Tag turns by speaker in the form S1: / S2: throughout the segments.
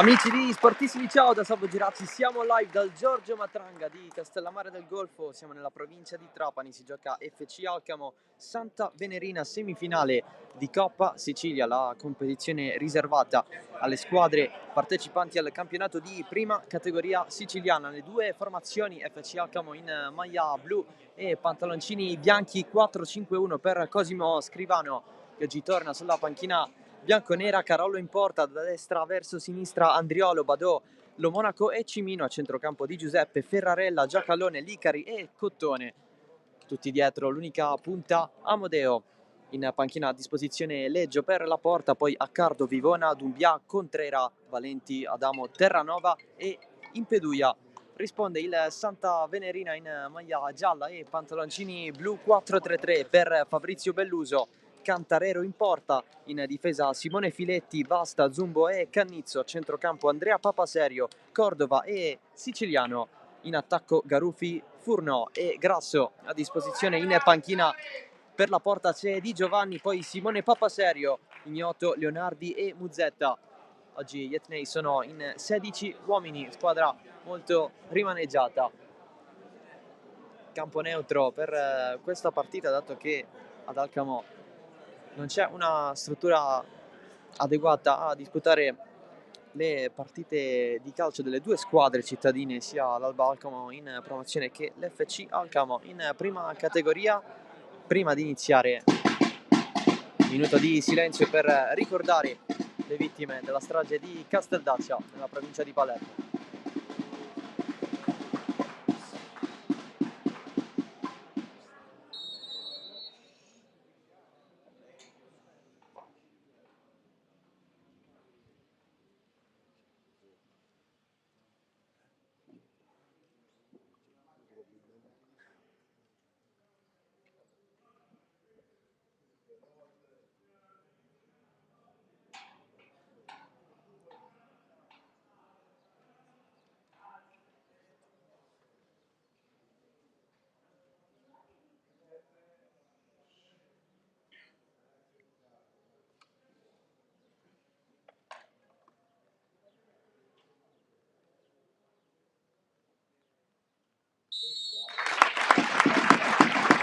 S1: Amici di Sportissimi, ciao da Salvo Girazzi, siamo live dal Giorgio Matranga di Castellammare del Golfo, siamo nella provincia di Trapani, si gioca FC Alcamo Santa Venerina, semifinale di Coppa Sicilia, la competizione riservata alle squadre partecipanti al campionato di prima categoria siciliana. Le due formazioni, FC Alcamo in maglia blu e pantaloncini bianchi, 4-5-1 per Cosimo Scrivano, che oggi torna sulla panchina bianconera. Carollo in porta, da destra verso sinistra Andriolo, Badò, Lo Monaco e Cimino, a centrocampo Di Giuseppe, Ferrarella, Giacalone, Licari e Cottone. Tutti dietro l'unica punta Amodeo. In panchina a disposizione Leggio per la porta, poi Accardo, Vivona, Dumbia, Contrera, Valenti, Adamo, Terranova e Impeduia. Risponde il Santa Venerina in maglia gialla e pantaloncini blu, 4-3-3 per Fabrizio Belluso. Cantarero in porta, in difesa Simone Filetti, Basta, Zumbo e Cannizzo, a centrocampo Andrea Papaserio, Cordova e Siciliano, in attacco Garufi, Furno e Grasso. A disposizione in panchina per la porta c'è Di Giovanni, poi Simone Papaserio, Ignoto, Leonardi e Muzzetta. Oggi gli etnei sono in 16 uomini, squadra molto rimaneggiata. Campo neutro per questa partita, dato che ad Alcamo non c'è una struttura adeguata a disputare le partite di calcio delle due squadre cittadine, sia l'Alba Alcamo in promozione che l'FC Alcamo in prima categoria. Prima di iniziare, minuto di silenzio per ricordare le vittime della strage di Casteldaccia nella provincia di Palermo.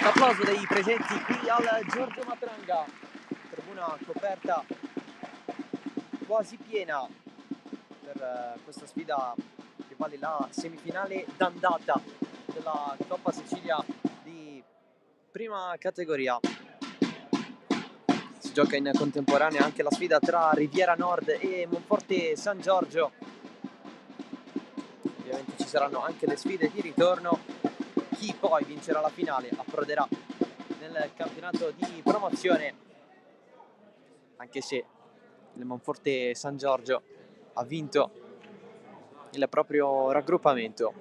S1: Applauso dei presenti qui al Giorgio Matranga, tribuna coperta quasi piena per questa sfida che vale la semifinale d'andata della Coppa Sicilia di prima categoria. Si gioca in contemporanea anche la sfida tra Riviera Nord e Monforte San Giorgio. Ovviamente ci saranno anche le sfide di ritorno. Chi poi vincerà la finale approderà nel campionato di promozione, anche se il Monforte San Giorgio ha vinto il proprio raggruppamento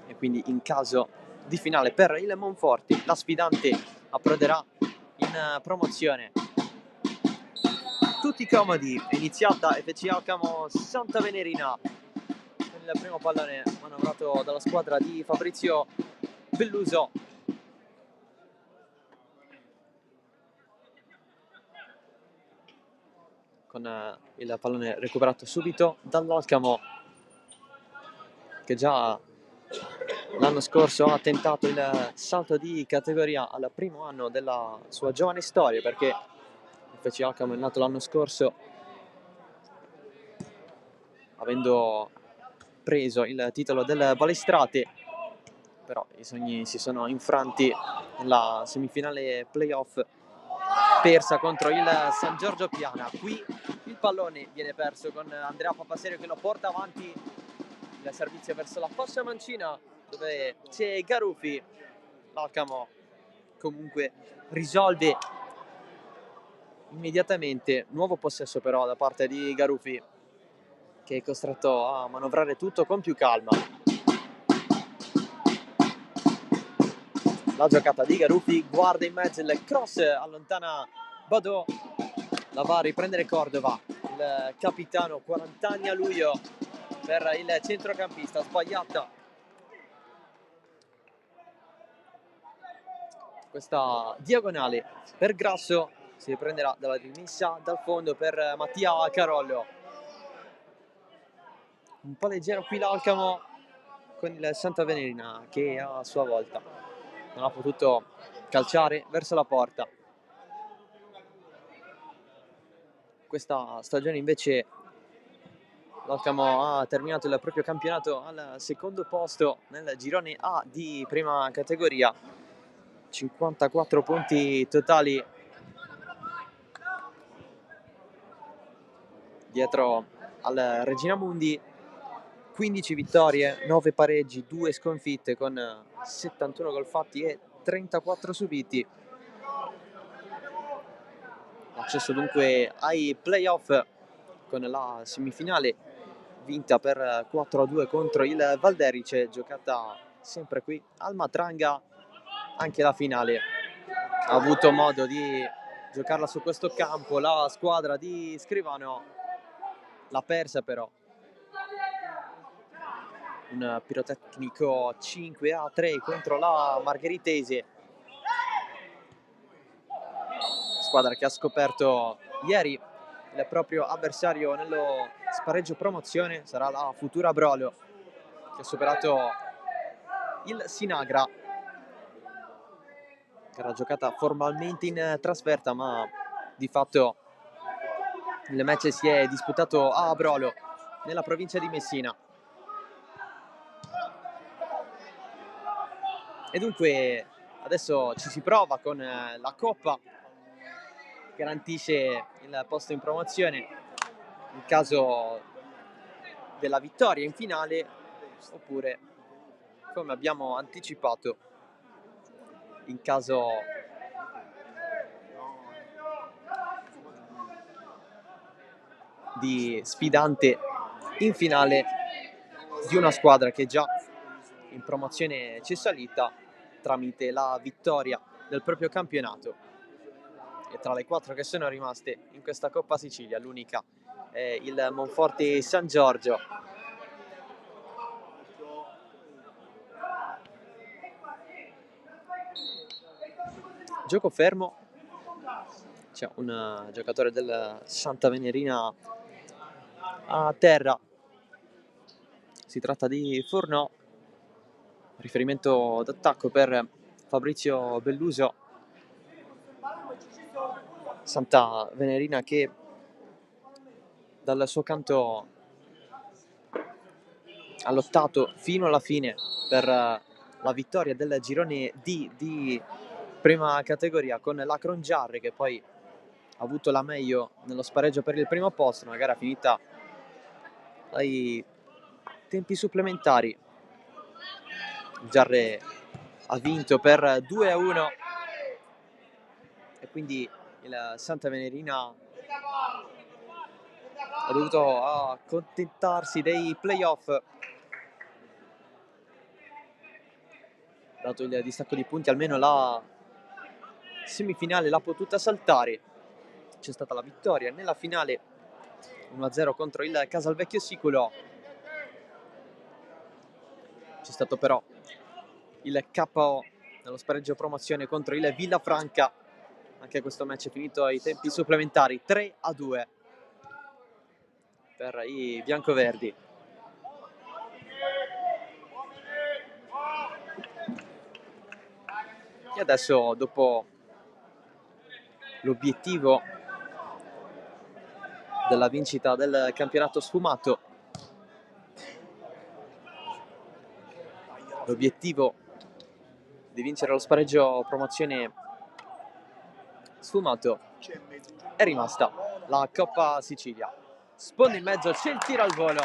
S1: e quindi in caso di finale per il Monforte la sfidante approderà in promozione. Tutti comodi, è iniziata FC Alcamo Santa Venerina con il primo pallone manovrato dalla squadra di Fabrizio Belluso. Con il pallone recuperato subito dall'Alcamo, che già l'anno scorso ha tentato il salto di categoria al primo anno della sua giovane storia, perché FC Alcamo è nato l'anno scorso avendo preso il titolo del Balestrate, però i sogni si sono infranti nella semifinale playoff persa contro il San Giorgio Piana. Qui il pallone viene perso con Andrea Papaserio che lo porta avanti, il servizio verso la fascia mancina dove c'è Garufi. L'Alcamo comunque risolve immediatamente, nuovo possesso però da parte di Garufi, che è costretto a manovrare tutto con più calma. La giocata di Garufi, guarda in mezzo il cross, allontana Badò, la va a riprendere Cordova, il capitano, 40 anni a luglio per il centrocampista. Sbagliata questa diagonale per Grasso, si riprenderà dalla rimessa dal fondo per Mattia Carollo. un po' leggero qui l'Alcamo con il Santa Venerina che a sua volta non ha potuto calciare verso la porta. Questa stagione invece l'Alcamo ha terminato il proprio campionato al secondo posto nel girone A di prima categoria, 54 punti totali dietro al Regina Mundi, 15 vittorie, 9 pareggi, 2 sconfitte con 71 gol fatti e 34 subiti. Accesso dunque ai playoff con la semifinale vinta per 4-2 contro il Valderice, giocata sempre qui al Matranga. Anche la finale ha avuto modo di giocarla su questo campo, la squadra di Scrivano l'ha persa però. Un pirotecnico 5-3 contro la Margheritese, squadra che ha scoperto ieri il proprio avversario nello spareggio promozione. Sarà la Futura Brolo che ha superato il Sinagra, che era giocata formalmente in trasferta, ma di fatto il match si è disputato a Brolo nella provincia di Messina. E dunque adesso ci si prova con la Coppa, garantisce il posto in promozione in caso della vittoria in finale, oppure, come abbiamo anticipato, in caso di sfidante in finale di una squadra che già in promozione c'è salita tramite la vittoria del proprio campionato. E tra le 4 che sono rimaste in questa Coppa Sicilia l'unica è il Monforte San Giorgio. Gioco fermo, c'è un giocatore del Santa Venerina a terra, si tratta di Fornò, riferimento d'attacco per Fabrizio Belluso. Santa Venerina che dal suo canto ha lottato fino alla fine per la vittoria del girone D di prima categoria con la Crongiarre, che poi ha avuto la meglio nello spareggio per il primo posto, una gara finita ai tempi supplementari. Il Giarre ha vinto per 2-1 e quindi il Santa Venerina ha dovuto accontentarsi dei playoff, dato il distacco di punti. Almeno la semifinale l'ha potuta saltare, c'è stata la vittoria nella finale 1-0 contro il Casalvecchio Siculo. C'è stato però il KO nello spareggio promozione contro il Villafranca. Anche questo match è finito ai tempi supplementari 3-2 per i biancoverdi. E adesso, dopo l'obiettivo della vincita del campionato sfumato, l'obiettivo di vincere lo spareggio promozione sfumato, è rimasta la Coppa Sicilia. Sponda in mezzo, c'è il tiro al volo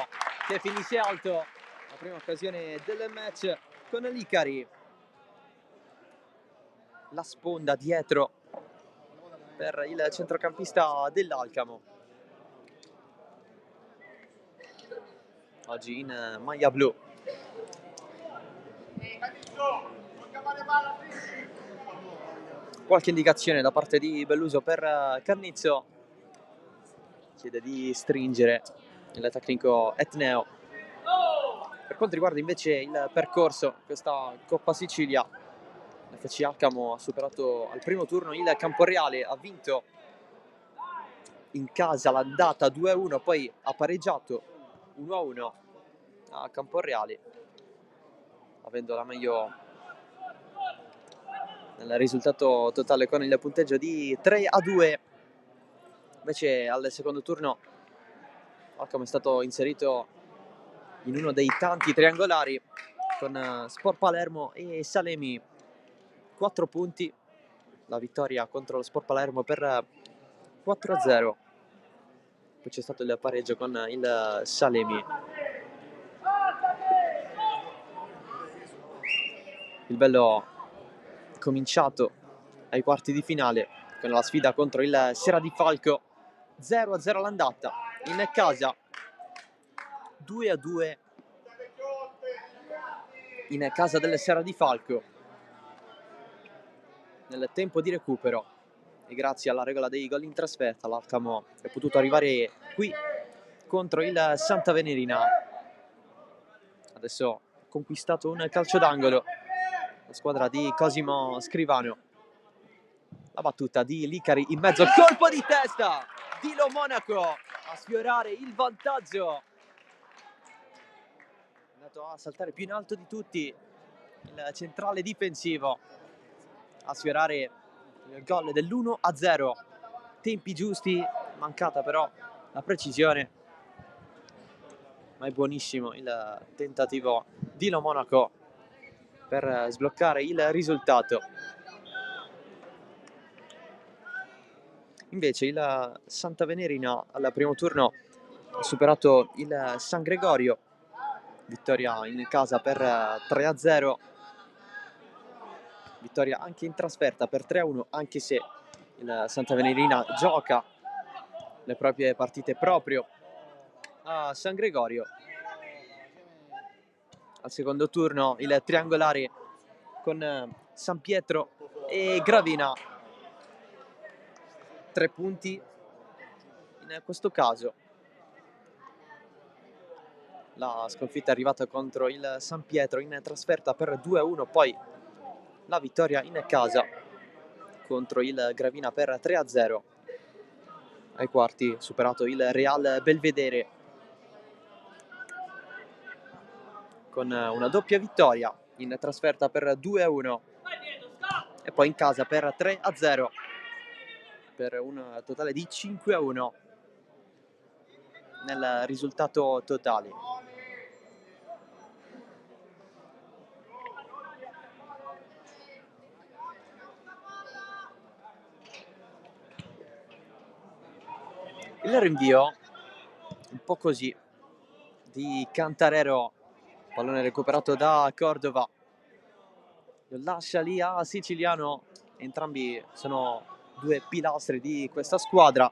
S1: che finisce alto, la prima occasione del match con l'Icari. La sponda dietro per il centrocampista dell'Alcamo, oggi in maglia blu. Qualche indicazione da parte di Belluso per Carnizzo, chiede di stringere il tecnico etneo. Per quanto riguarda invece il percorso, questa Coppa Sicilia, l'FC Alcamo ha superato al primo turno il Camporeale, ha vinto in casa l'andata 2-1, poi ha pareggiato 1-1 a Camporreale, avendo la meglio nel risultato totale con il punteggio di 3-2. Invece al secondo turno Alcamo è stato inserito in uno dei tanti triangolari con Sport Palermo e Salemi. 4 punti, la vittoria contro lo Sport Palermo per 4-0. Poi c'è stato il pareggio con il Salemi. Il bello cominciato ai quarti di finale con la sfida contro il Sera di Falco. 0-0 l'andata, in casa 2-2 in casa delle Sera di Falco. Nel tempo di recupero e grazie alla regola dei gol in trasferta l'Alcamo è potuto arrivare qui contro il Santa Venerina. Adesso ha conquistato un calcio d'angolo la squadra di Cosimo Scrivano. La battuta di Licari in mezzo, colpo di testa di Lo Monaco a sfiorare il vantaggio. È andato a saltare più in alto di tutti il centrale difensivo a sfiorare il gol dell'1-0. Tempi giusti, mancata però la precisione, ma è buonissimo il tentativo di Lo Monaco per sbloccare il risultato. Invece il Santa Venerina al primo turno ha superato il San Gregorio, vittoria in casa per 3-0, vittoria anche in trasferta per 3-1, anche se il Santa Venerina gioca le proprie partite proprio a San Gregorio. Al secondo turno il triangolare con San Pietro e Gravina. 3 punti in questo caso. La sconfitta è arrivata contro il San Pietro in trasferta per 2-1, poi la vittoria in casa contro il Gravina per 3-0. Ai quarti superato il Real Belvedere con una doppia vittoria in trasferta per 2-1 e poi in casa per 3-0 per un totale di 5-1 nel risultato totale. Il rinvio un po' così di Cantarero, pallone recuperato da Cordova, lo lascia lì a Siciliano. Entrambi sono due pilastri di questa squadra.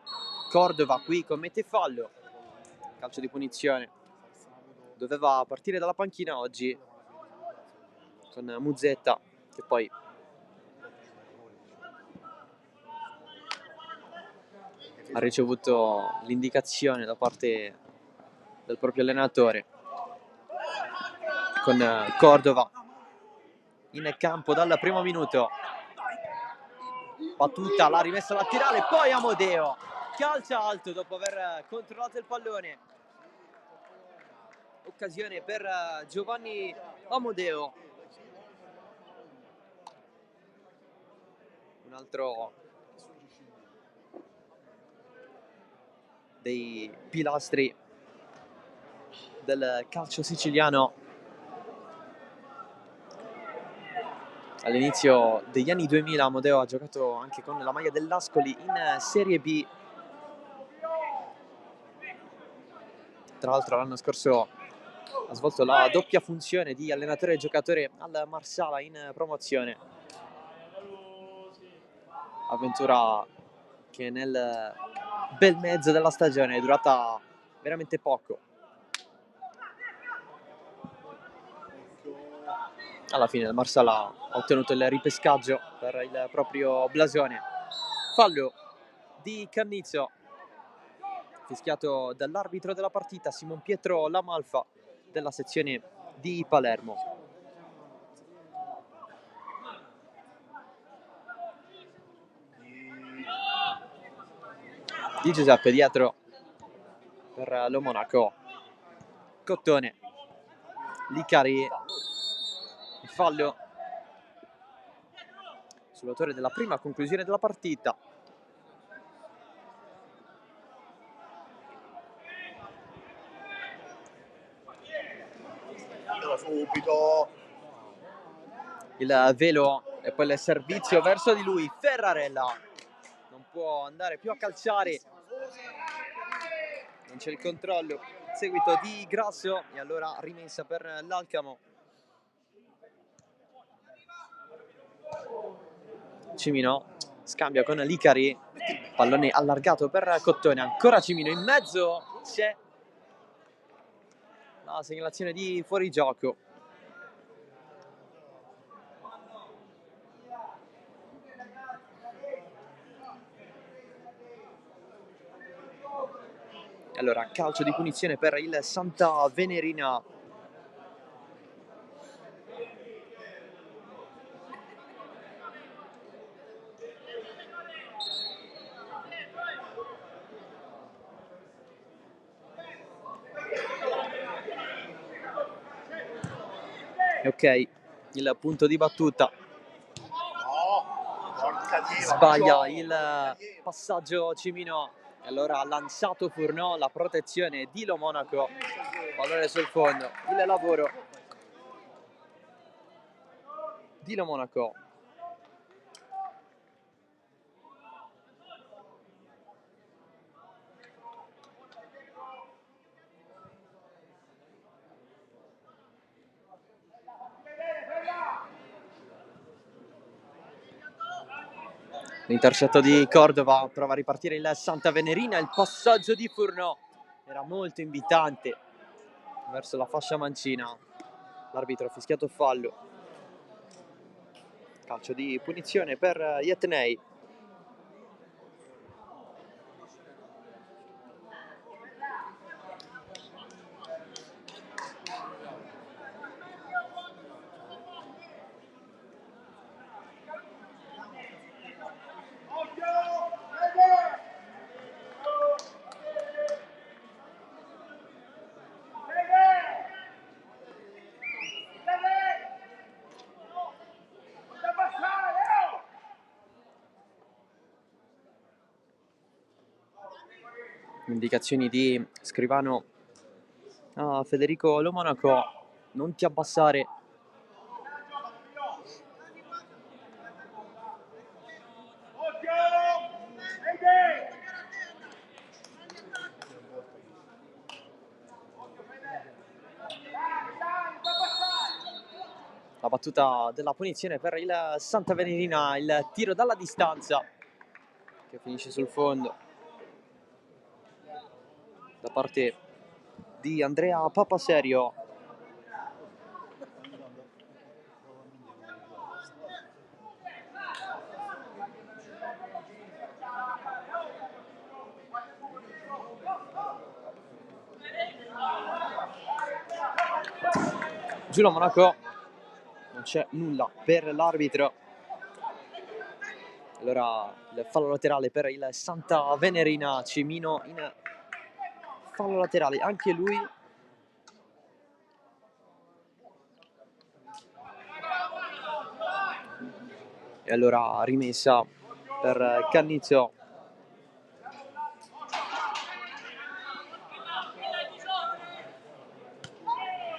S1: Cordova qui commette fallo, calcio di punizione, doveva partire dalla panchina oggi con Muzzetta, che poi ha ricevuto l'indicazione da parte del proprio allenatore, con Cordova in campo dal primo minuto. Battuta, la rimessa laterale, poi Amodeo calcia alto dopo aver controllato il pallone. Occasione per Giovanni Amodeo, un altro dei pilastri del calcio siciliano. All'inizio degli anni 2000 Amodeo ha giocato anche con la maglia dell'Ascoli in Serie B. Tra l'altro l'anno scorso ha svolto la doppia funzione di allenatore e giocatore al Marsala in promozione. Avventura che nel bel mezzo della stagione è durata veramente poco. Alla fine il Marsala ha ottenuto il ripescaggio per il proprio blasone. Fallo di Cannizio, fischiato dall'arbitro della partita Simon Pietro Lamalfa della sezione di Palermo. Di Giuseppe dietro per Lo Monaco. Cottone Licari, il fallo sull'autore della prima conclusione della partita.
S2: Subito
S1: il velo e poi il servizio verso di lui. Ferrarella non può andare più a calciare, non c'è il controllo, seguito di Grasso e allora rimessa per l'Alcamo. Cimino scambia con Licari, pallone allargato per Cottone, ancora Cimino in mezzo, c'è la segnalazione di fuorigioco. Allora, calcio di punizione per il Santa Venerina. Ok, il punto di battuta. Sbaglia il passaggio Cimino. E allora ha lanciato Furnò, la protezione di Lo Monaco. Pallone sul fondo, il lavoro di Lo Monaco. L'intercetto di Cordova, prova a ripartire il Santa Venerina, il passaggio di Furnò era molto invitante verso la fascia mancina. L'arbitro ha fischiato fallo. Calcio di punizione per gli Etnei. Indicazioni di Scrivano a Federico Lo Monaco, non ti abbassare. La battuta della punizione per il Santa Venerina, il tiro dalla distanza che finisce sul fondo da parte di Andrea Papaserio. Giulio Monaco, non c'è nulla per l'arbitro. Allora il fallo laterale per il Santa Venerina, Cimino in fallo laterale anche lui. E allora rimessa per Cannizio.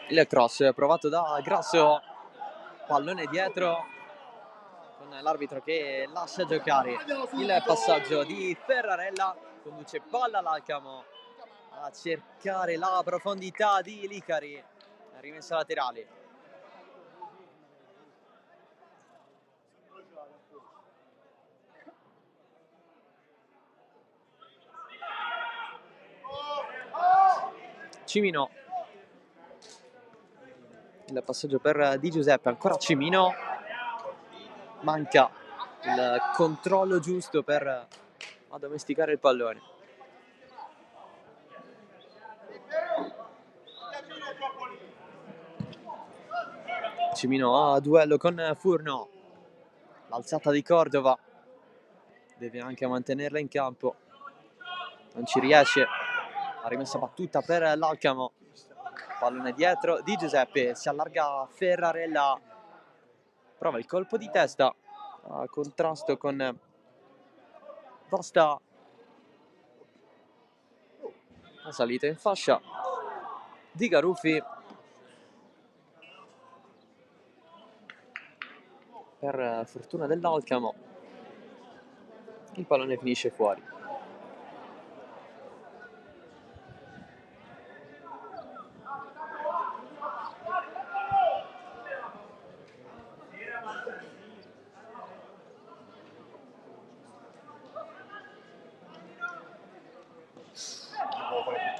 S1: Il cross provato da Grasso, pallone dietro con l'arbitro che lascia giocare. Il passaggio di Ferrarella, conduce palla all'Alcamo a cercare la profondità di Licari, rimessa laterale. Cimino, il passaggio per Di Giuseppe, ancora Cimino, manca il controllo giusto per addomesticare il pallone. Cimino a duello con Furnò, l'alzata di Cordova, deve anche mantenerla in campo, non ci riesce. La rimessa battuta per l'Alcamo, Pallone dietro di Giuseppe, si allarga Ferrarella, prova il colpo di testa a contrasto con Vasta, la salita in fascia di Garuffi, per fortuna dell'Alcamo il pallone finisce fuori.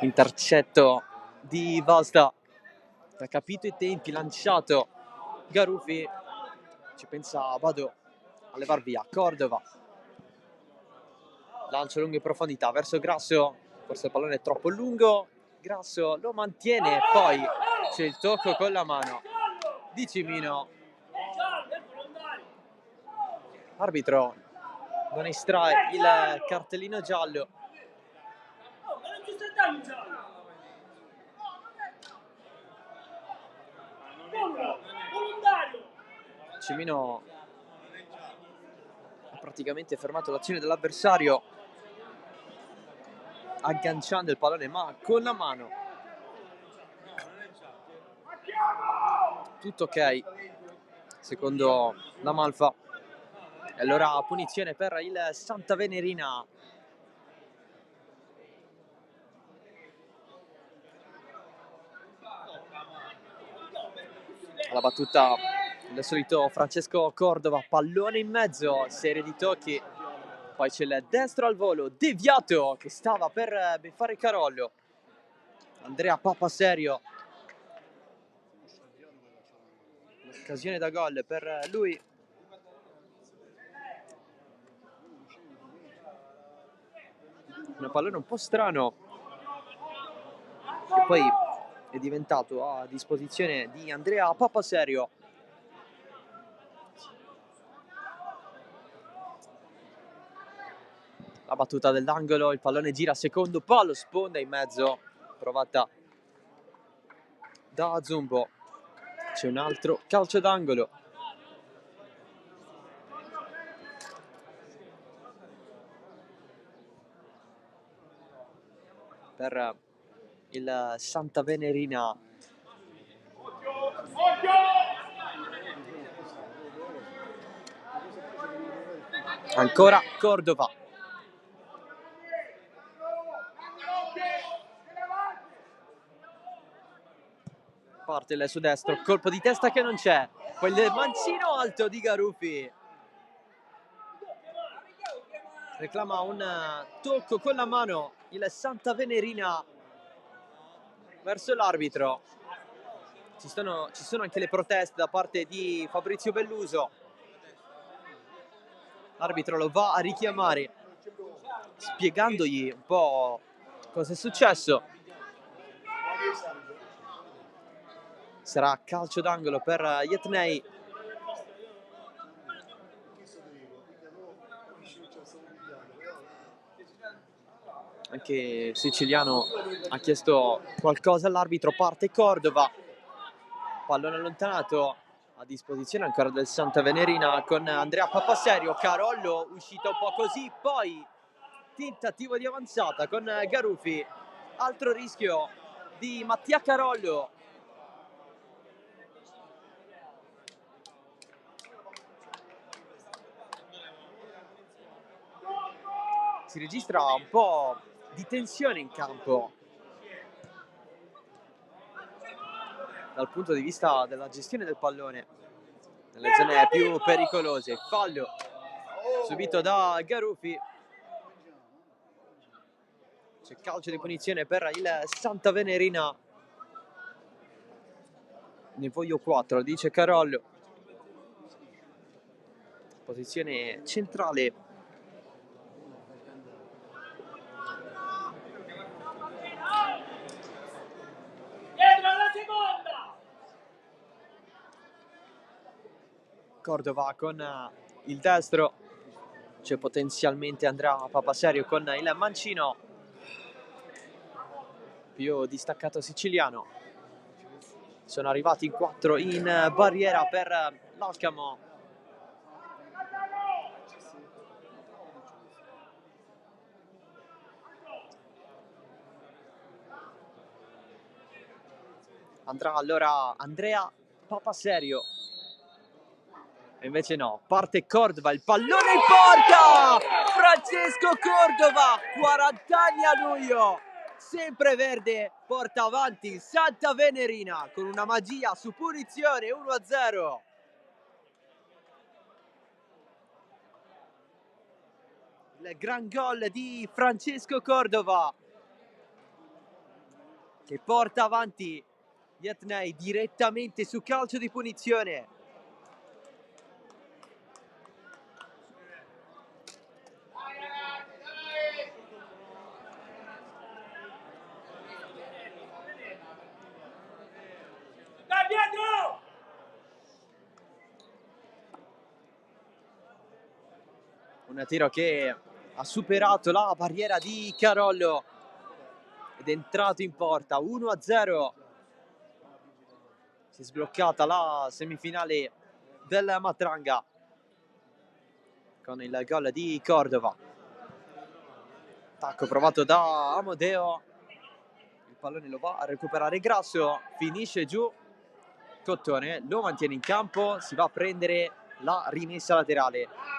S1: Intercetto di Vasta, che ha capito i tempi, lanciato Garuffi, ci pensa Badò a levar via Cordova, lancio lungo in profondità verso Grasso, forse il pallone è troppo lungo, Grasso lo mantiene, poi c'è il tocco con la mano di Cimino, arbitro non estrae il cartellino giallo. Cimino ha praticamente fermato l'azione dell'avversario agganciando il pallone ma con la mano. Tutto ok secondo la Malfa, e allora punizione per il Santa Venerina. La battuta del solito Francesco Cordova, pallone in mezzo, serie di tocchi, poi c'è il destro al volo deviato che stava per beffare Carollo, Andrea Papaserio, occasione da gol per lui. Un pallone un po' strano che poi è diventato a disposizione di Andrea Papaserio. La battuta dell'angolo, il pallone gira secondo palo, sponda in mezzo, provata da Zumbo. C'è un altro calcio d'angolo. Per il Santa Venerina. Ancora Cordova. Parte il suo destro, colpo di testa che non c'è. Poi il mancino alto di Garuffi. Reclama un tocco con la mano il Santa Venerina verso l'arbitro. Ci sono anche le proteste da parte di Fabrizio Belluso. L'arbitro lo va a richiamare, spiegandogli un po' cosa è successo. Sarà calcio d'angolo per Yetnei. Anche Siciliano ha chiesto qualcosa all'arbitro, parte Cordova, pallone allontanato, a disposizione ancora del Santa Venerina con Andrea Papaserio, Carollo uscito un po' così, poi tentativo di avanzata con Garuffi, altro rischio di Mattia Carollo. Si registra un po' di tensione in campo dal punto di vista della gestione del pallone nelle zone più pericolose. Fallo subito da Garuffi. C'è calcio di punizione per il Santa Venerina. Ne voglio 4, dice Carollo. Posizione centrale. Cordova con il destro. C'è potenzialmente Andrea Papaserio con il mancino. Più distaccato Siciliano. sono arrivati in 4 in barriera per l'Alcamo. Andrà allora Andrea Papaserio. E invece no, parte Cordova, il pallone in porta! Francesco Cordova, 40 anni a luglio, sempre verde, porta avanti Santa Venerina con una magia su punizione, 1-0. Il gran gol di Francesco Cordova che porta avanti gli Etnei direttamente su calcio di punizione. Un tiro che ha superato la barriera di Carollo ed è entrato in porta, 1-0. Si è sbloccata la semifinale del Matranga con il gol di Cordova. Attacco provato da Amodeo, il pallone lo va a recuperare Grasso, finisce giù Cottone, lo mantiene in campo, si va a prendere la rimessa laterale.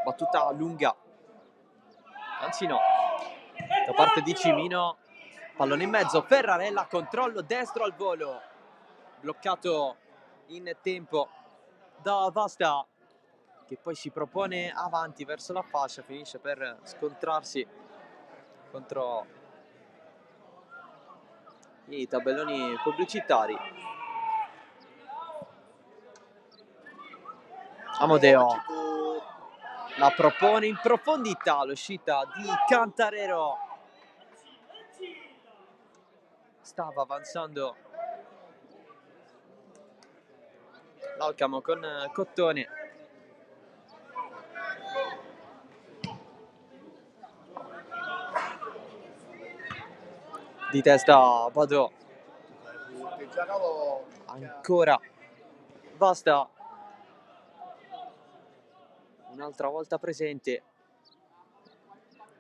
S1: Battuta lunga, anzi no, da parte di Cimino, pallone in mezzo, Ferrarella, controllo destro al volo, bloccato in tempo da Vasta, che poi si propone avanti verso la fascia, finisce per scontrarsi contro i tabelloni pubblicitari. Amodeo la propone in profondità, l'uscita di Cantarero. Stava avanzando l'Alcamo con Cottone. Di testa Badò. Ancora Basta. Un'altra volta presente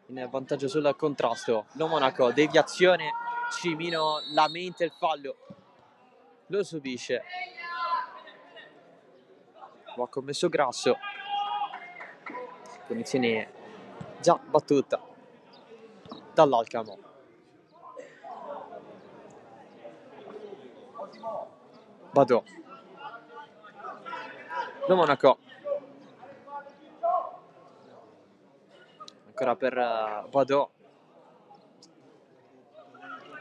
S1: in vantaggio sul contrasto. Lo Monaco, deviazione, Cimino lamenta il fallo, lo subisce, lo ha commesso Grasso, punizione già battuta dall'Alcamo. Badò, lo Monaco, ancora per Badò.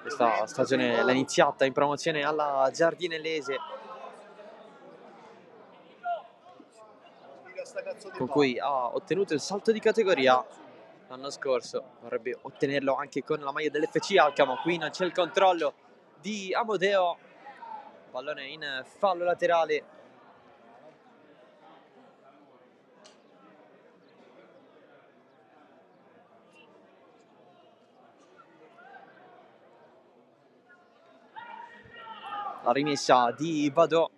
S1: Questa stagione l'ha iniziata in promozione alla Giardinellese, con cui ha ottenuto il salto di categoria l'anno scorso. Vorrebbe ottenerlo anche con la maglia dell'FC Alcamo. Qui non c'è il controllo di Amodeo, pallone in fallo laterale. La rimessa di Badò.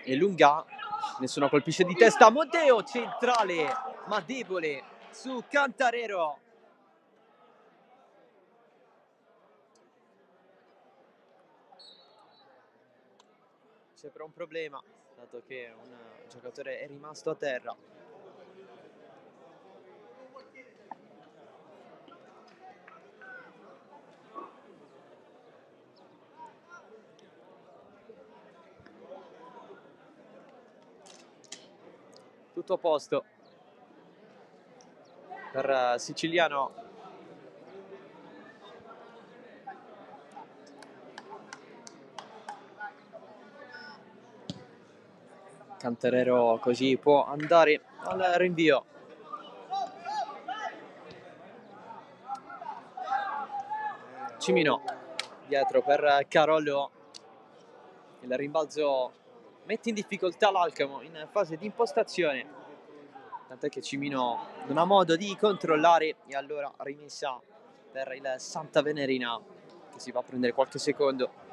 S1: E lunga, nessuno colpisce di testa. Amodeo centrale ma debole su Cantarero. C'è però un problema, dato che un giocatore è rimasto a terra. Tutto a posto per Siciliano. Cantarero così può andare al rinvio. Cimino dietro per Carollo. Il rimbalzo mette in difficoltà l'Alcamo in fase di impostazione, tant'è che Cimino non ha modo di controllare, e allora rimessa per il Santa Venerina, che si va a prendere qualche secondo.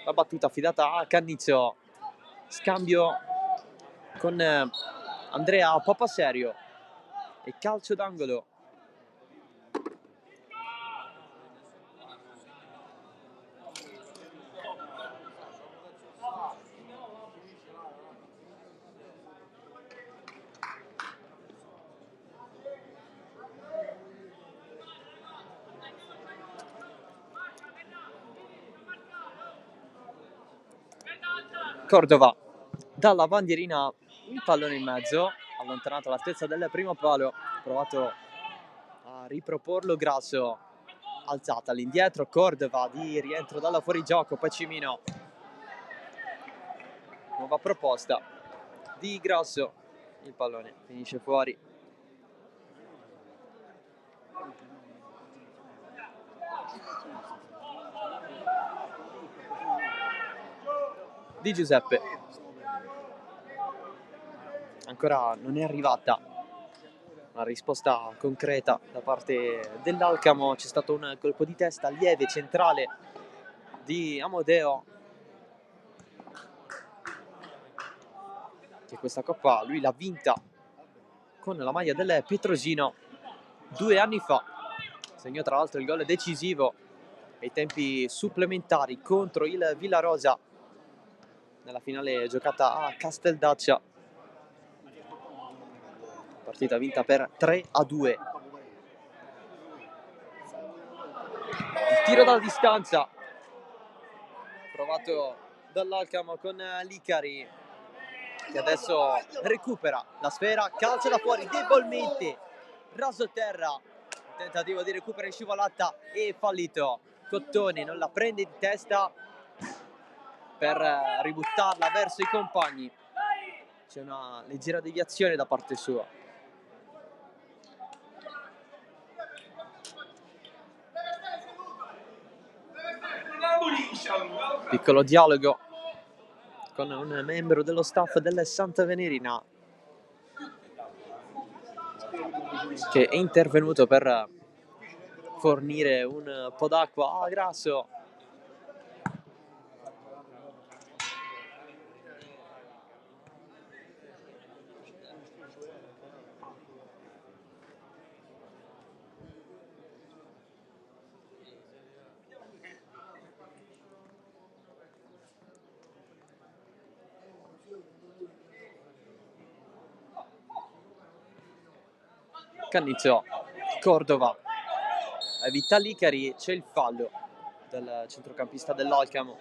S1: La battuta affidata a Cannizio, scambio con Andrea Papaserio e calcio d'angolo. Cordova dalla bandierina, un pallone in mezzo, allontanato all'altezza del primo palo, provato a riproporlo Grasso, alzata all'indietro, Cordova di rientro dalla fuorigioco, poi Cimino, nuova proposta di Grasso, il pallone finisce fuori. Di Giuseppe, ancora non è arrivata una risposta concreta da parte dell'Alcamo. C'è stato un colpo di testa lieve centrale di Amodeo, che questa coppa lui l'ha vinta con la maglia del Pietrosino 2 anni fa. Segnò tra l'altro il gol decisivo ai tempi supplementari contro il Villarosa nella finale giocata a Casteldaccia, partita vinta per 3-2. Il tiro dalla distanza provato dall'Alcamo con Licari, che adesso recupera la sfera, calcia da fuori debolmente, raso terra, tentativo di recupero in scivolata e fallito. Cottone non la prende di testa per ributtarla verso i compagni. C'è una leggera deviazione da parte sua. Piccolo dialogo con un membro dello staff del Santa Venerina, che è intervenuto per fornire un po' d'acqua a Grasso. Cannizio, Cordova, evita Licari, c'è il fallo del centrocampista dell'Alcamo.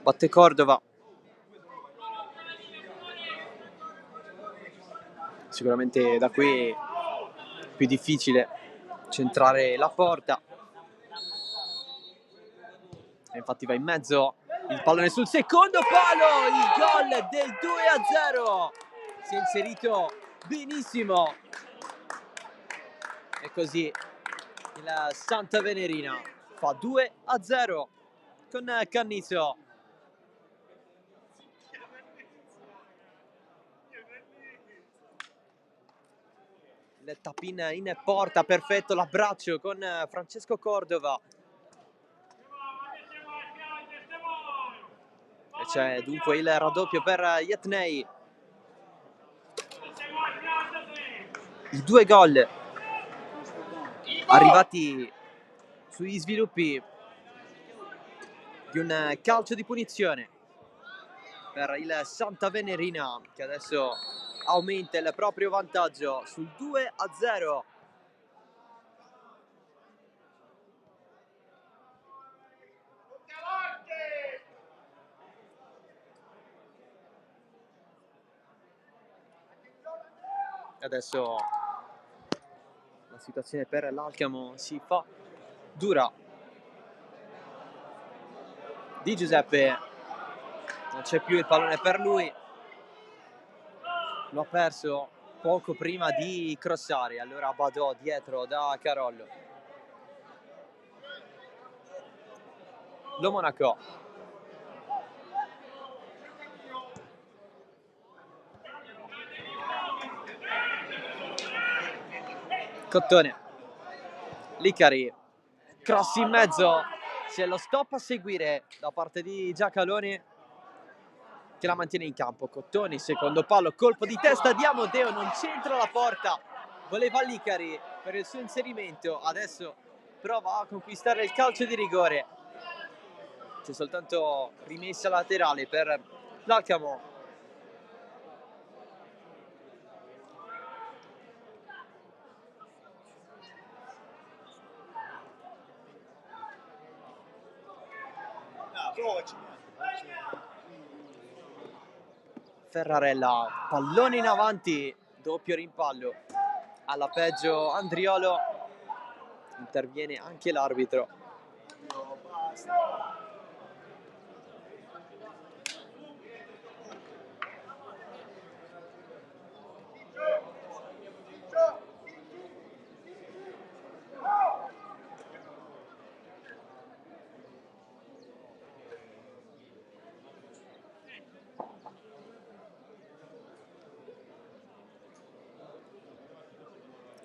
S1: Batte Cordova. Sicuramente da qui è più difficile centrare la porta. E infatti va in mezzo il pallone sul secondo palo, il gol del 2-0. Si è inserito benissimo. E così il Santa Venerina fa 2-0 con Cannizio. Il tap-in in porta, perfetto l'abbraccio con Francesco Cordova. E c'è dunque il raddoppio per Yetnei. I 2 gol arrivati sugli sviluppi di un calcio di punizione per il Santa Venerina, che adesso aumenta il proprio vantaggio sul 2-0. Adesso la situazione per l'Alcamo si fa dura. Di Giuseppe, non c'è più il pallone per lui, lo ha perso poco prima di crossare, allora Badò dietro da Carollo. Lo Monaco. Cottone. Licari. Cross in mezzo. C'è lo stop a seguire da parte di Giacalone che la mantiene in campo. Cottoni, secondo palo, colpo di testa di Amodeo, non c'entra la porta. Voleva Licari per il suo inserimento. Adesso prova a conquistare il calcio di rigore. C'è soltanto rimessa laterale per l'Alcamo. Ferrarella, pallone in avanti, doppio rimpallo. Alla peggio Andriolo, interviene anche l'arbitro.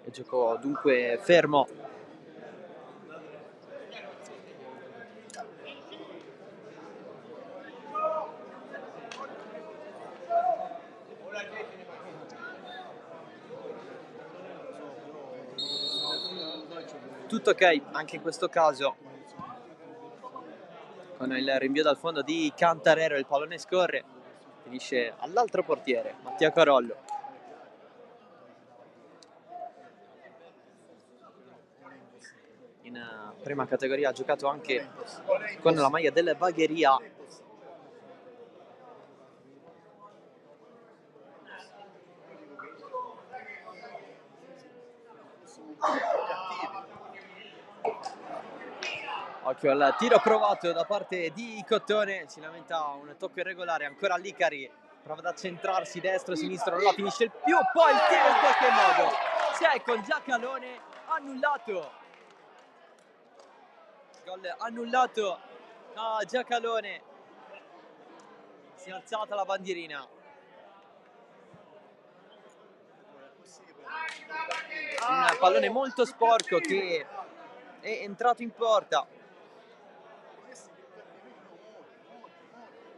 S1: Il gioco dunque fermo. Tutto ok anche in questo caso. Con il rinvio dal fondo di Cantarero il pallone scorre, finisce all'altro portiere, Mattia Carollo. In prima categoria ha giocato anche con la maglia del Bagheria. Occhio al tiro provato da parte di Cottone, si lamenta un tocco irregolare, ancora Licari, prova ad accentrarsi destro, sinistro, non la finisce il più, poi il tiro in qualche modo, c'è con Giacalone, annullato, gol annullato a Giacalone, si è alzata la bandierina. Un pallone molto sporco che è entrato in porta.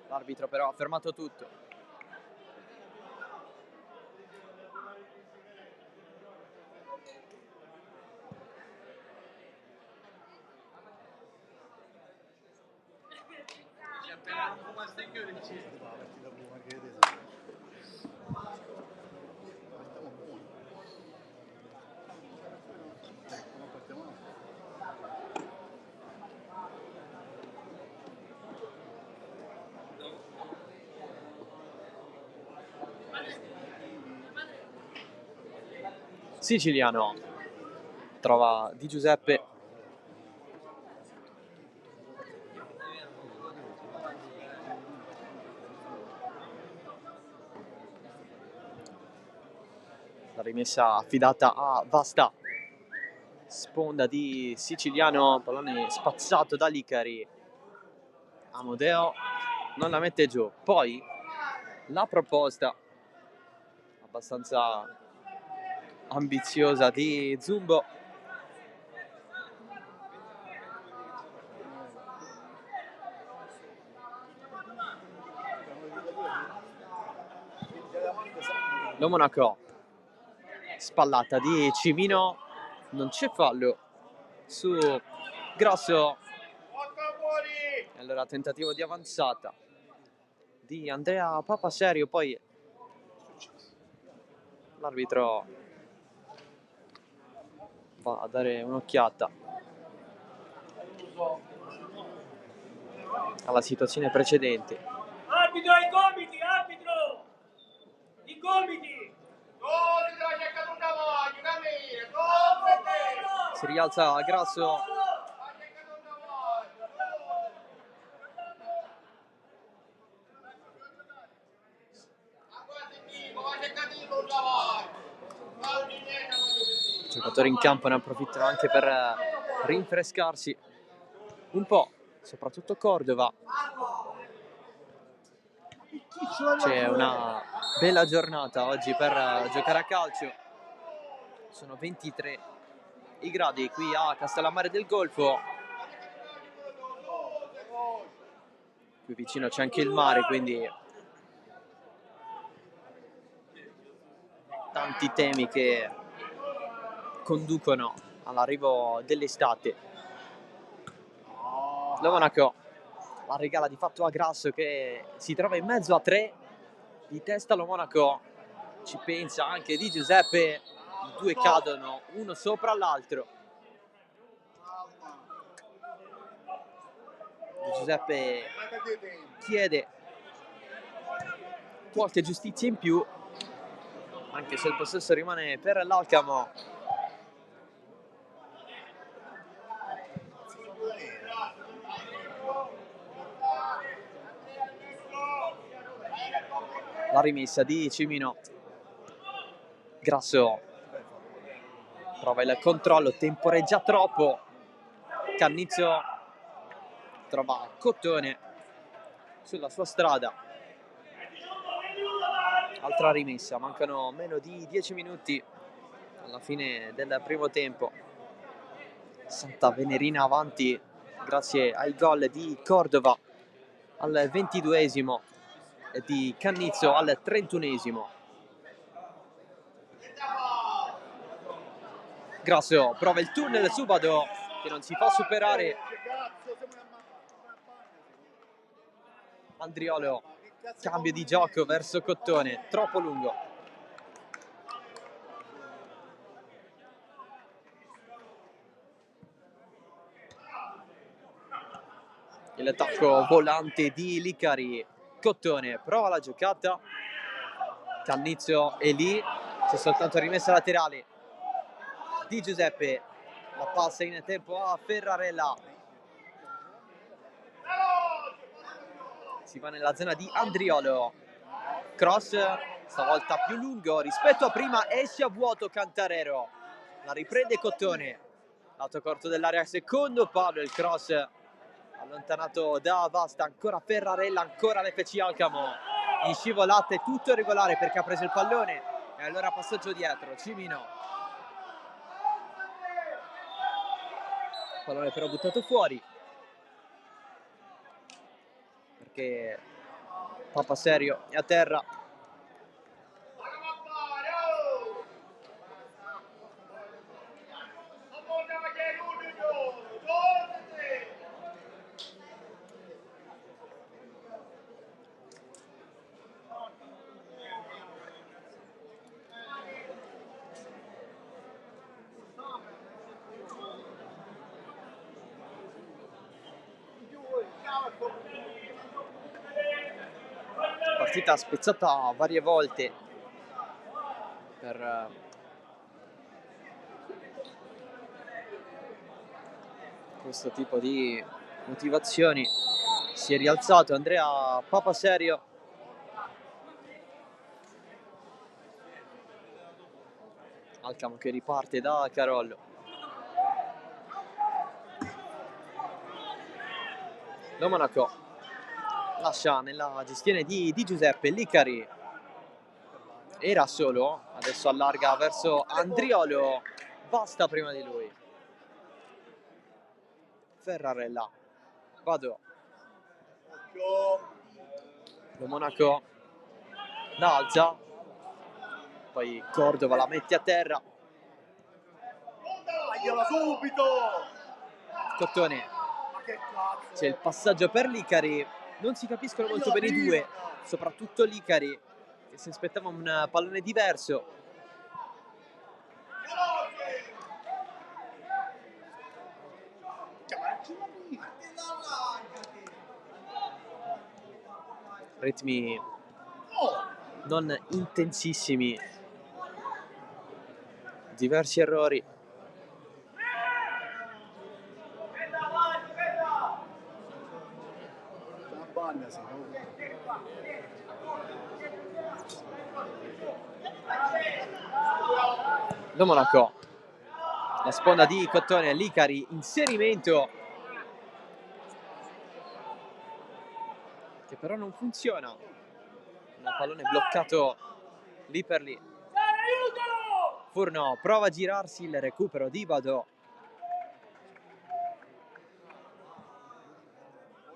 S1: L'arbitro però ha fermato tutto. Siciliano trova Di Giuseppe. La rimessa affidata a Vasta. Sponda di Siciliano, pallone spazzato da Licari. Amodeo non la mette giù. Poi la proposta abbastanza ambiziosa di Zumbo. Lo Monaco, spallata di Cimino, non c'è fallo su Grosso. E allora tentativo di avanzata di Andrea Papaserio, poi l'arbitro va a dare un'occhiata alla situazione precedente.
S2: Arbitro ai gomiti, arbitro! I gomiti!
S1: Si rialza Grasso. I giocatori in campo ne approfittano anche per rinfrescarsi un po', soprattutto Cordova. C'è una bella giornata oggi per giocare a calcio. Sono 23 i gradi qui a Castellammare del Golfo. Qui vicino c'è anche il mare, quindi tanti temi che conducono all'arrivo dell'estate. Lo Monaco la regala di fatto a Grasso, che si trova in mezzo a 3 di testa. Lo Monaco ci pensa anche Di Giuseppe, i due cadono uno sopra l'altro. Di Giuseppe chiede qualche giustizia in più, anche se il possesso rimane per l'Alcamo. La rimessa di Cimino. Grasso prova il controllo, temporeggia troppo. Cannizio trova Cottone sulla sua strada. Altra rimessa, mancano meno di 10 minuti alla fine del primo tempo. Santa Venerina avanti grazie ai gol di Cordova al 22esimo e di Cannizio al 31esimo. Grasso prova il tunnel su Badò, che non si fa superare. Andriolo, cambio di gioco verso Cottone, troppo lungo. Il tacco volante di Licari. Cottone prova la giocata. Cannizio è lì, c'è soltanto rimessa laterale di Giuseppe. La passa in tempo a Ferrarella. Si va nella zona di Andriolo. Cross, stavolta più lungo rispetto a prima, esce a vuoto Cantarero. La riprende Cottone. Lato corto dell'area, secondo palo, il cross allontanato da Vasta. Ancora Ferrarella, ancora l'FC Alcamo. In scivolata è tutto regolare perché ha preso il pallone. E allora passaggio dietro, Cimino. Pallone però buttato fuori, perché Papa Serio è a terra. Partita spezzata varie volte per questo tipo di motivazioni. Si è rialzato Andrea Papaserio. Alcamo che riparte da Carollo. Lo Monaco lascia nella gestione di Giuseppe. Licari era solo, adesso allarga verso Andriolo. Basta prima di lui. Ferrarella. Vado. Lo Monaco la alza, poi Cordova la mette a terra.
S2: Subito!
S1: Cottone, c'è il passaggio per Licari. Non si capiscono molto bene i due, soprattutto Licari, che si aspettava un pallone diverso. Ritmi non intensissimi, diversi errori. Lo Monaco, la sponda di Cottone, Licari, inserimento che però non funziona, il pallone bloccato lì per lì. Furno prova a girarsi, il recupero di Badò.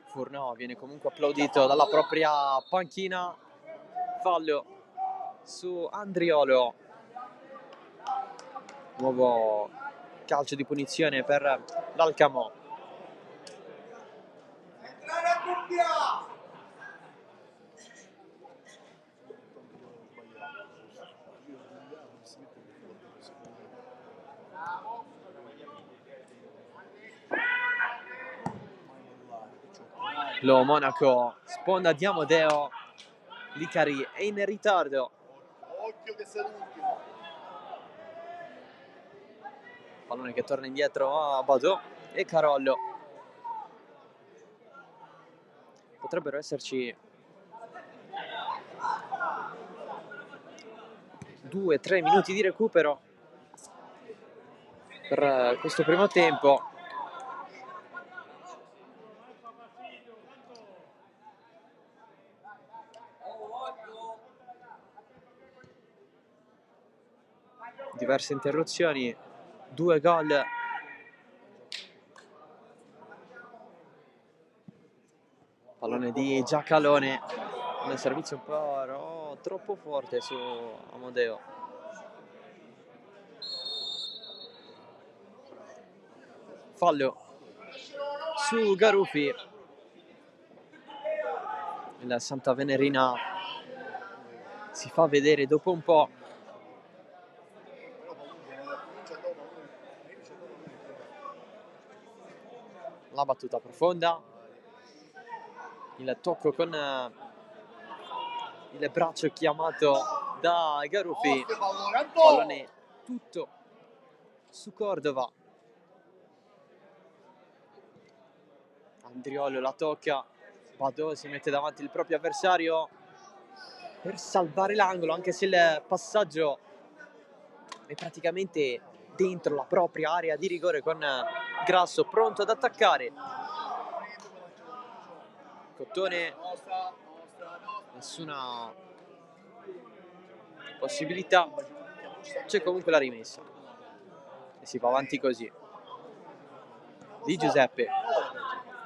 S1: Furno viene comunque applaudito dalla propria panchina. Fallo su Andriolo. Nuovo calcio di punizione per l'Alcamo. Lo Monaco, sponda di Amodeo. Licari è in ritardo.
S2: Occhio che sei l'ultimo.
S1: Pallone che torna indietro a Badò e Carollo. Potrebbero esserci 2-3 minuti di recupero per questo primo tempo. Diverse interruzioni, 2 gol. Pallone di Giacalone, un servizio un po' troppo forte su Amodeo. Fallo su Garufi. Il Santa Venerina si fa vedere dopo un po'. La battuta profonda, il tocco con il braccio chiamato da Garufi, pallone tutto su Cordova. Andriolo la tocca, Badò si mette davanti il proprio avversario per salvare l'angolo, anche se il passaggio è praticamente dentro la propria area di rigore, con Grasso pronto ad attaccare. Cottone, nessuna possibilità, c'è comunque la rimessa e si va avanti così. Di Giuseppe,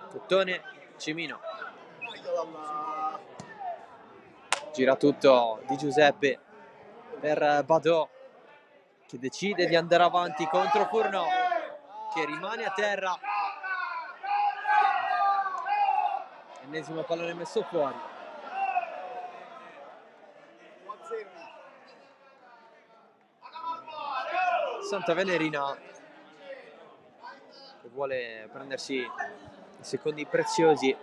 S1: Cottone, Cimino, gira tutto Di Giuseppe per Badò, che decide di andare avanti contro Furno, che rimane a terra. Ennesimo pallone messo fuori. Santa Venerina che vuole prendersi i secondi preziosi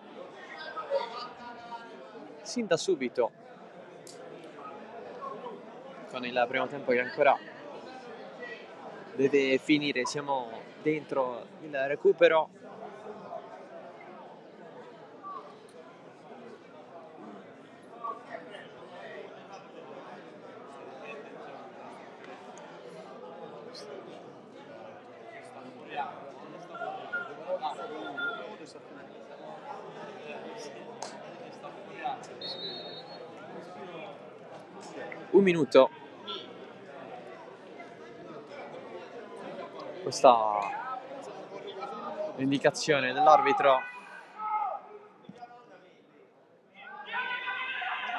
S1: sin da subito, con il primo tempo che ancora deve finire. Siamo dentro il recupero. Un minuto. Questa indicazione dell'arbitro.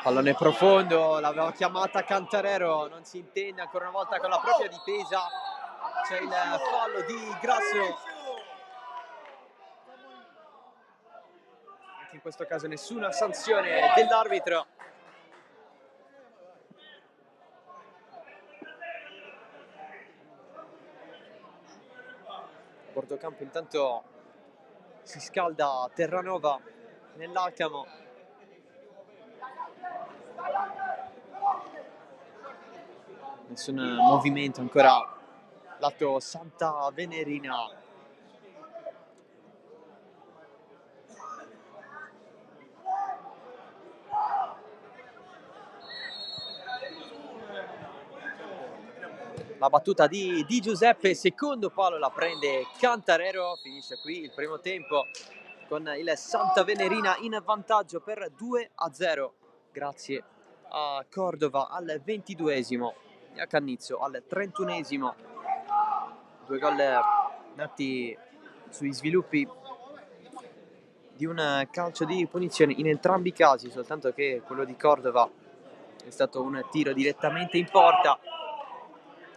S1: Pallone profondo, l'aveva chiamata Cantarero, non si intende ancora una volta con la propria difesa. C'è il fallo di Grasso. Anche in questo caso nessuna sanzione dell'arbitro. A bordo campo intanto si scalda Terranova nell'Alcamo. Nessun movimento ancora lato Santa Venerina. la battuta di Giuseppe, secondo palo la prende Cantarero, finisce qui il primo tempo con il Santa Venerina in vantaggio per 2-0 grazie a Cordova al 22esimo e a Cannizzo al 31esimo. Due gol nati sui sviluppi di un calcio di punizione in entrambi i casi, soltanto che quello di Cordova è stato un tiro direttamente in porta.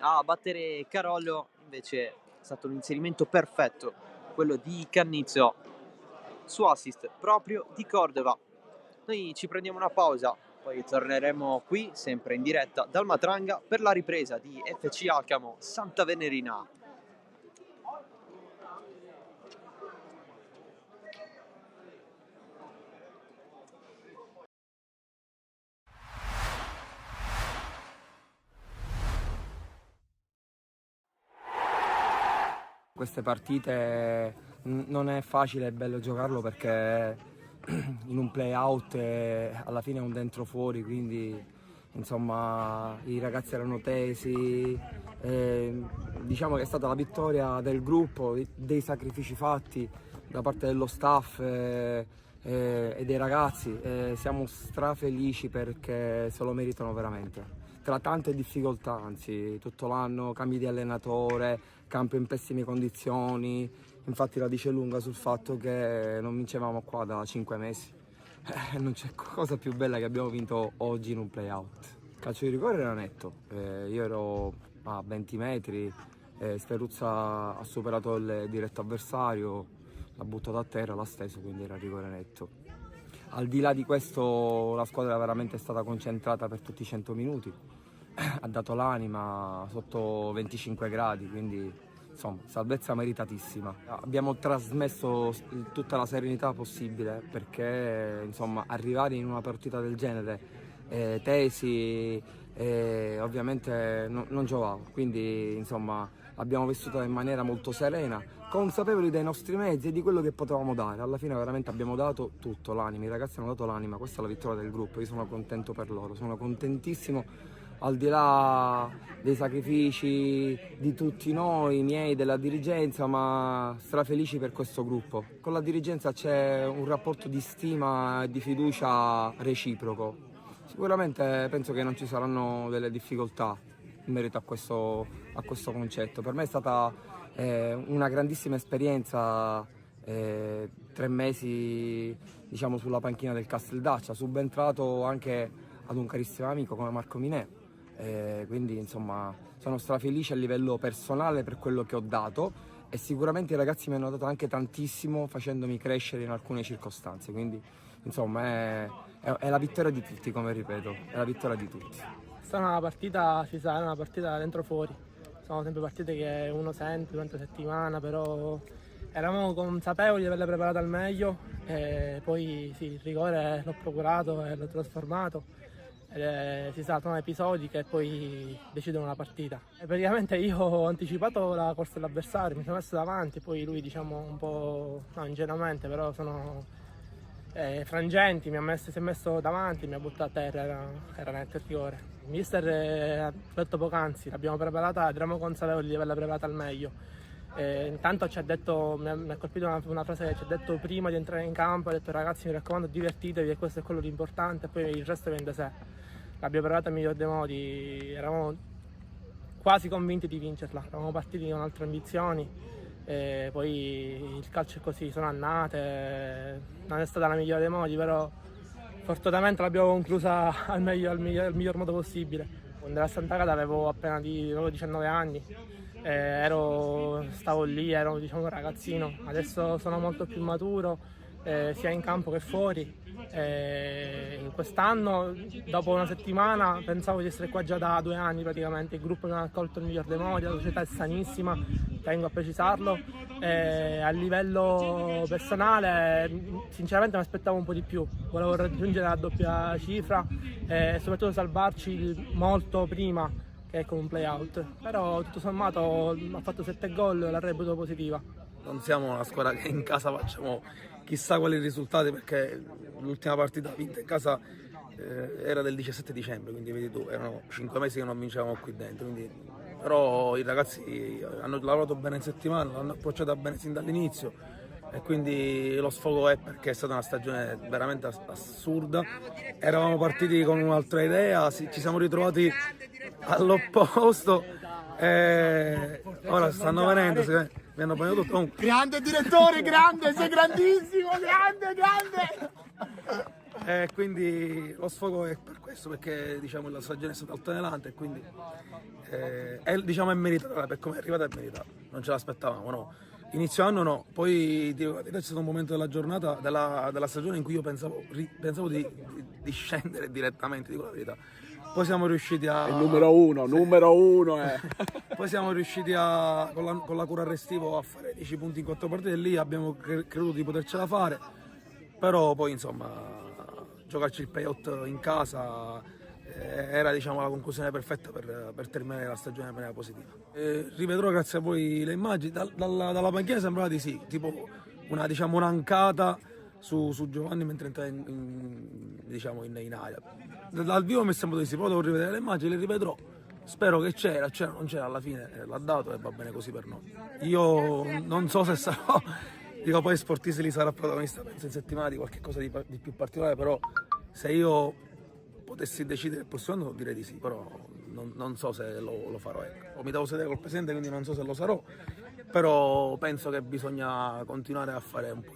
S1: A battere Carollo invece è stato un inserimento perfetto, quello di Cannizzo su assist proprio di Cordova. Noi ci prendiamo una pausa, poi torneremo qui sempre in diretta dal Matranga per la ripresa di FC Alcamo Santa Venerina.
S3: Queste partite non è facile e bello giocarlo perché in un play-out alla fine è un dentro-fuori, quindi insomma i ragazzi erano tesi, diciamo che è stata la vittoria del gruppo, dei sacrifici fatti da parte dello staff e dei ragazzi, siamo strafelici perché se lo meritano veramente. Tra tante difficoltà, anzi tutto l'anno cambi di allenatore, campo in pessime condizioni, infatti la dice lunga sul fatto che non vincevamo qua da 5 mesi. Non c'è cosa più bella che abbiamo vinto oggi in un play-out. Il calcio di rigore era netto, io ero a 20 metri, Speruzza ha superato il diretto avversario, l'ha buttato a terra, l'ha steso, quindi era rigore netto. Al di là di questo la squadra veramente è stata concentrata per tutti i 100 minuti, ha dato l'anima sotto 25 gradi, quindi insomma salvezza meritatissima. Abbiamo trasmesso tutta la serenità possibile perché insomma arrivare in una partita del genere tesi ovviamente non giovava, quindi insomma l'abbiamo vissuta in maniera molto serena, consapevoli dei nostri mezzi e di quello che potevamo dare. Alla fine veramente abbiamo dato tutto, l'anima, i ragazzi hanno dato l'anima, questa è la vittoria del gruppo, io sono contento per loro, sono contentissimo al di là dei sacrifici di tutti noi, miei, della dirigenza, ma strafelici per questo gruppo. Con la dirigenza c'è un rapporto di stima e di fiducia reciproco. Sicuramente penso che non ci saranno delle difficoltà in merito a questo concetto. Per me è stata una grandissima esperienza, 3 mesi diciamo, sulla panchina del Casteldaccia, subentrato anche ad un carissimo amico come Marco Minè, quindi insomma sono strafelice a livello personale per quello che ho dato e sicuramente i ragazzi mi hanno dato anche tantissimo facendomi crescere in alcune circostanze, quindi insomma è la vittoria di tutti, come ripeto, è la vittoria di tutti.
S4: Questa è una partita, ci sarà una partita dentro fuori, sono sempre partite che uno sente durante la settimana, però eravamo consapevoli di averle preparate al meglio e poi sì, il rigore l'ho procurato e l'ho trasformato. Si trattano episodi che poi decidono la partita. E praticamente io ho anticipato la corsa dell'avversario, mi sono messo davanti, poi lui diciamo un po' no, ingenuamente, però sono frangenti, si è messo davanti, mi ha buttato a terra, era netto il rigore. Il mister ha detto poc'anzi, l'abbiamo preparata, eravamo consapevoli di averla preparata al meglio. Intanto ci ha detto, mi ha colpito una frase che ci ha detto prima di entrare in campo, ha detto ragazzi mi raccomando divertitevi e questo è quello di importante, e poi il resto viene da sé. L'abbiamo preparata al miglior dei modi, eravamo quasi convinti di vincerla, eravamo partiti con altre ambizioni, poi il calcio è così, sono annate, non è stata la migliore dei modi, però fortunatamente l'abbiamo conclusa al miglior modo possibile. Quando ero a Sant'Agata avevo 19 anni, stavo lì, ero diciamo, un ragazzino, adesso sono molto più maturo sia in campo che fuori. Quest'anno, dopo una settimana, pensavo di essere qua già da 2 anni praticamente, il gruppo mi ha accolto il miglior dei modi, la società è sanissima, tengo a precisarlo. A livello personale sinceramente mi aspettavo un po' di più, volevo raggiungere la doppia cifra e soprattutto salvarci molto prima che con un play-out, però tutto sommato ha fatto 7 gol, la reputo positiva.
S3: Non siamo una squadra che in casa facciamo chissà quali risultati perché l'ultima partita vinta in casa era del 17 dicembre, quindi vedi tu, erano 5 mesi che non vincevamo qui dentro, quindi
S5: però i ragazzi hanno lavorato bene in settimana, l'hanno approcciata bene sin dall'inizio e quindi lo sfogo è perché è stata una stagione veramente assurda. Eravamo partiti con un'altra idea, ci siamo ritrovati all'opposto e ora stanno venendo, mi hanno bagnato tutto.
S2: Grande direttore, grande, sei grandissimo, grande!
S5: E quindi lo sfogo è per questo, perché diciamo la stagione è stata altalenante e quindi diciamo è meritata, per come è arrivata è meritata, non ce l'aspettavamo, no. Inizio anno no, poi c'è stato un momento della giornata, della stagione in cui io pensavo di scendere direttamente, dico la verità. Poi siamo riusciti a...
S2: Il numero uno
S5: Poi siamo riusciti con la cura restivo a fare 10 punti in 4 partite e lì abbiamo creduto di potercela fare, però poi insomma giocarci il payout in casa era diciamo la conclusione perfetta per terminare la stagione in maniera positiva. Rivedrò grazie a voi le immagini, dalla panchina sembrava di sì, tipo diciamo un'ancata su Giovanni mentre entrava in area. Dal vivo mi è sembrato di sì, poi devo rivedere le immagini, le rivedrò. Spero che c'era, non c'era, alla fine l'ha dato e va bene così per noi. Io non so se sarò, dico poi Sportisti sarà protagonista, penso in settimana di qualche cosa di più particolare, però se io potessi decidere il prossimo anno direi di sì, però non so se lo farò. Ecco. O mi devo sedere col presidente, quindi non so se lo sarò, però penso che bisogna continuare a fare un po'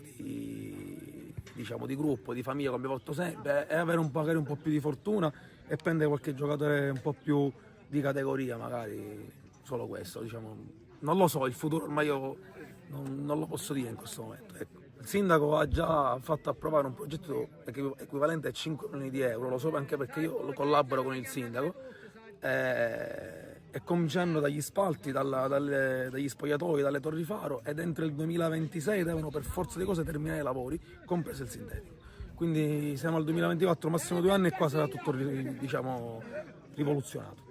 S5: di gruppo, di famiglia come abbiamo fatto sempre e avere magari un po' più di fortuna e prendere qualche giocatore un po' più di categoria, magari solo questo, diciamo. Non lo so, il futuro ormai io non lo posso dire in questo momento. Ecco. Il sindaco ha già fatto approvare un progetto equivalente a 5 milioni di euro, lo so anche perché io lo collaboro con il sindaco, e cominciando dagli spalti, dagli spogliatoi, dalle torri faro, ed entro il 2026 devono per forza di cose terminare i lavori, compreso il sintetico. Quindi siamo al 2024, massimo 2 anni e qua sarà tutto diciamo, rivoluzionato.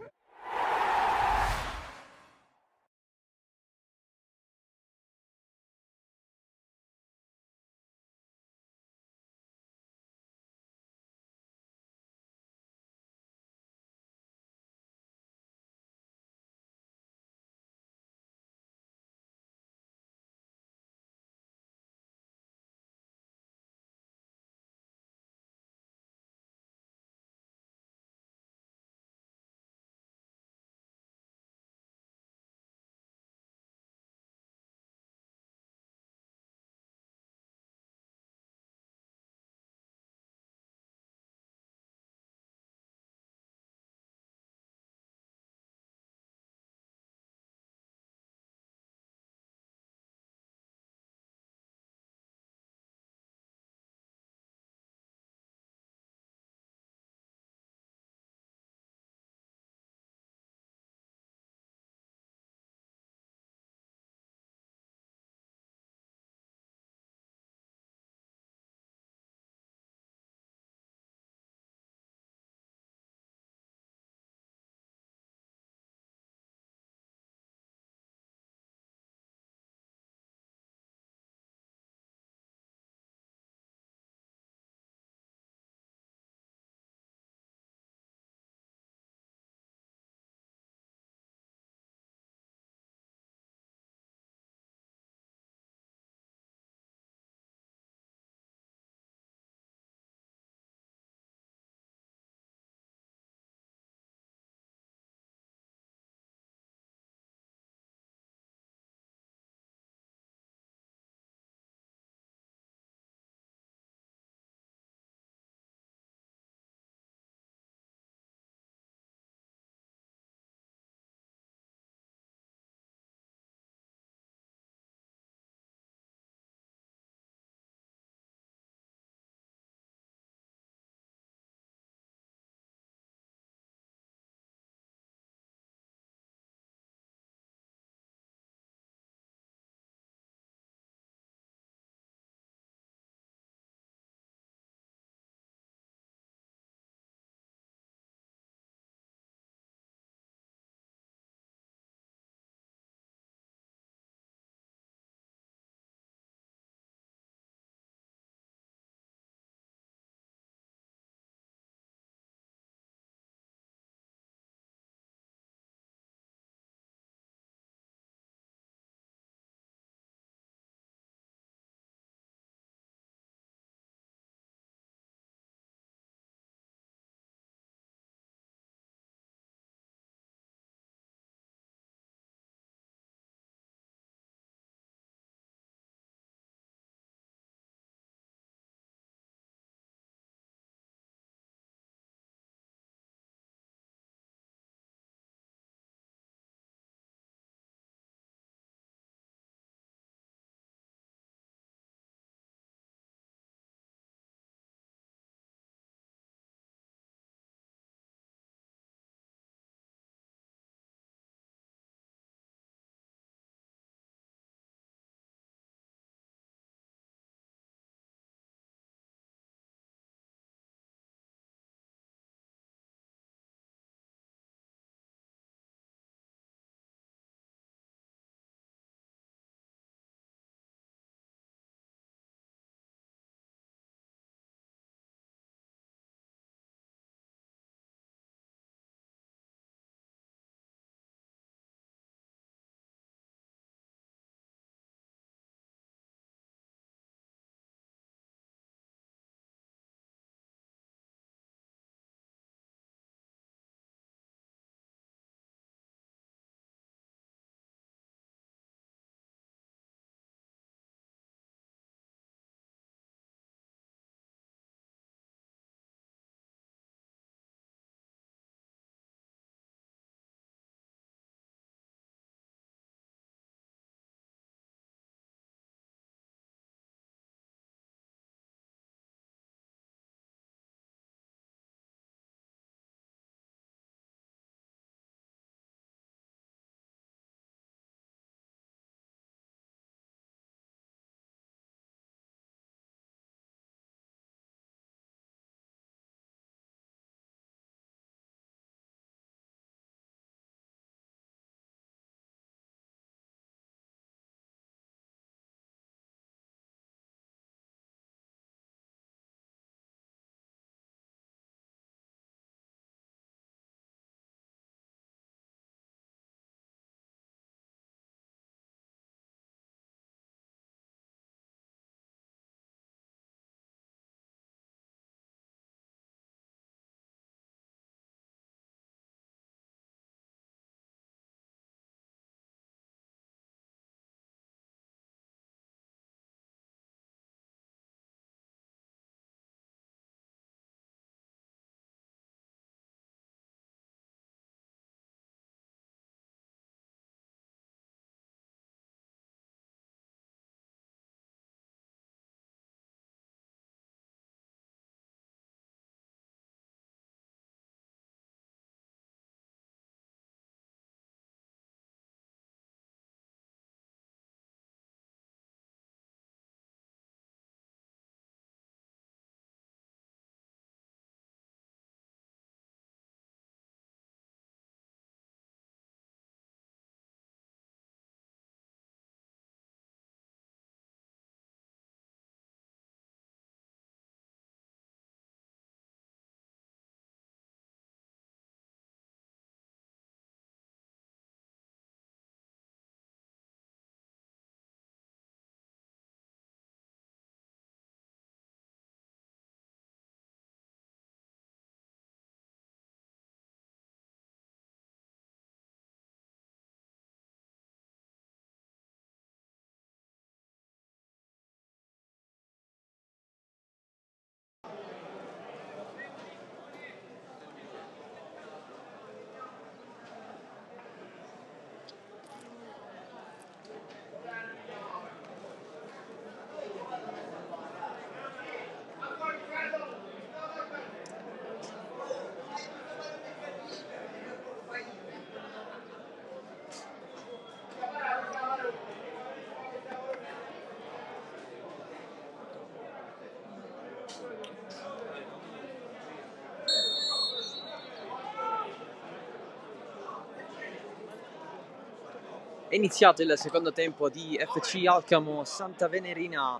S1: È iniziato il secondo tempo di FC Alcamo Santa Venerina,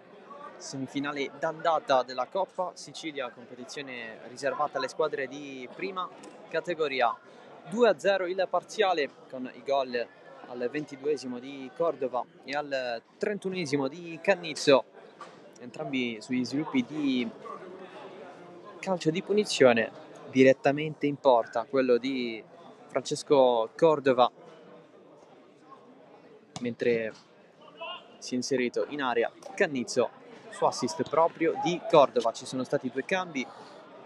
S1: semifinale d'andata della Coppa Sicilia, competizione riservata alle squadre di prima categoria. 2-0 il parziale, con i gol al 22esimo di Cordova e al 31esimo di Cannizzo, entrambi sugli sviluppi di calcio di punizione direttamente in porta, quello di Francesco Cordova, mentre si è inserito in area Cannizzo su assist proprio di Cordova. Ci sono stati 2 cambi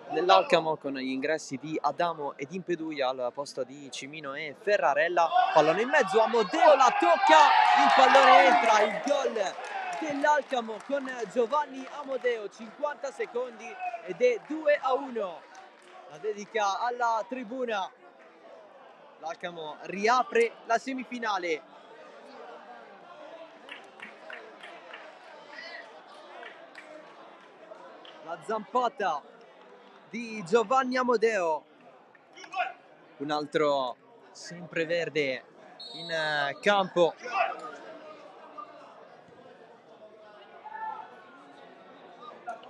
S1: nell'Alcamo con gli ingressi di Adamo ed Impeduia al posto di Cimino e Ferrarella. Pallone in mezzo, Amodeo la tocca, il pallone entra, il gol dell'Alcamo con Giovanni Amodeo, 50 secondi ed è 2-1. La dedica alla tribuna. L'Alcamo riapre la semifinale. La zampata di Giovanni Amodeo, un altro sempreverde in campo.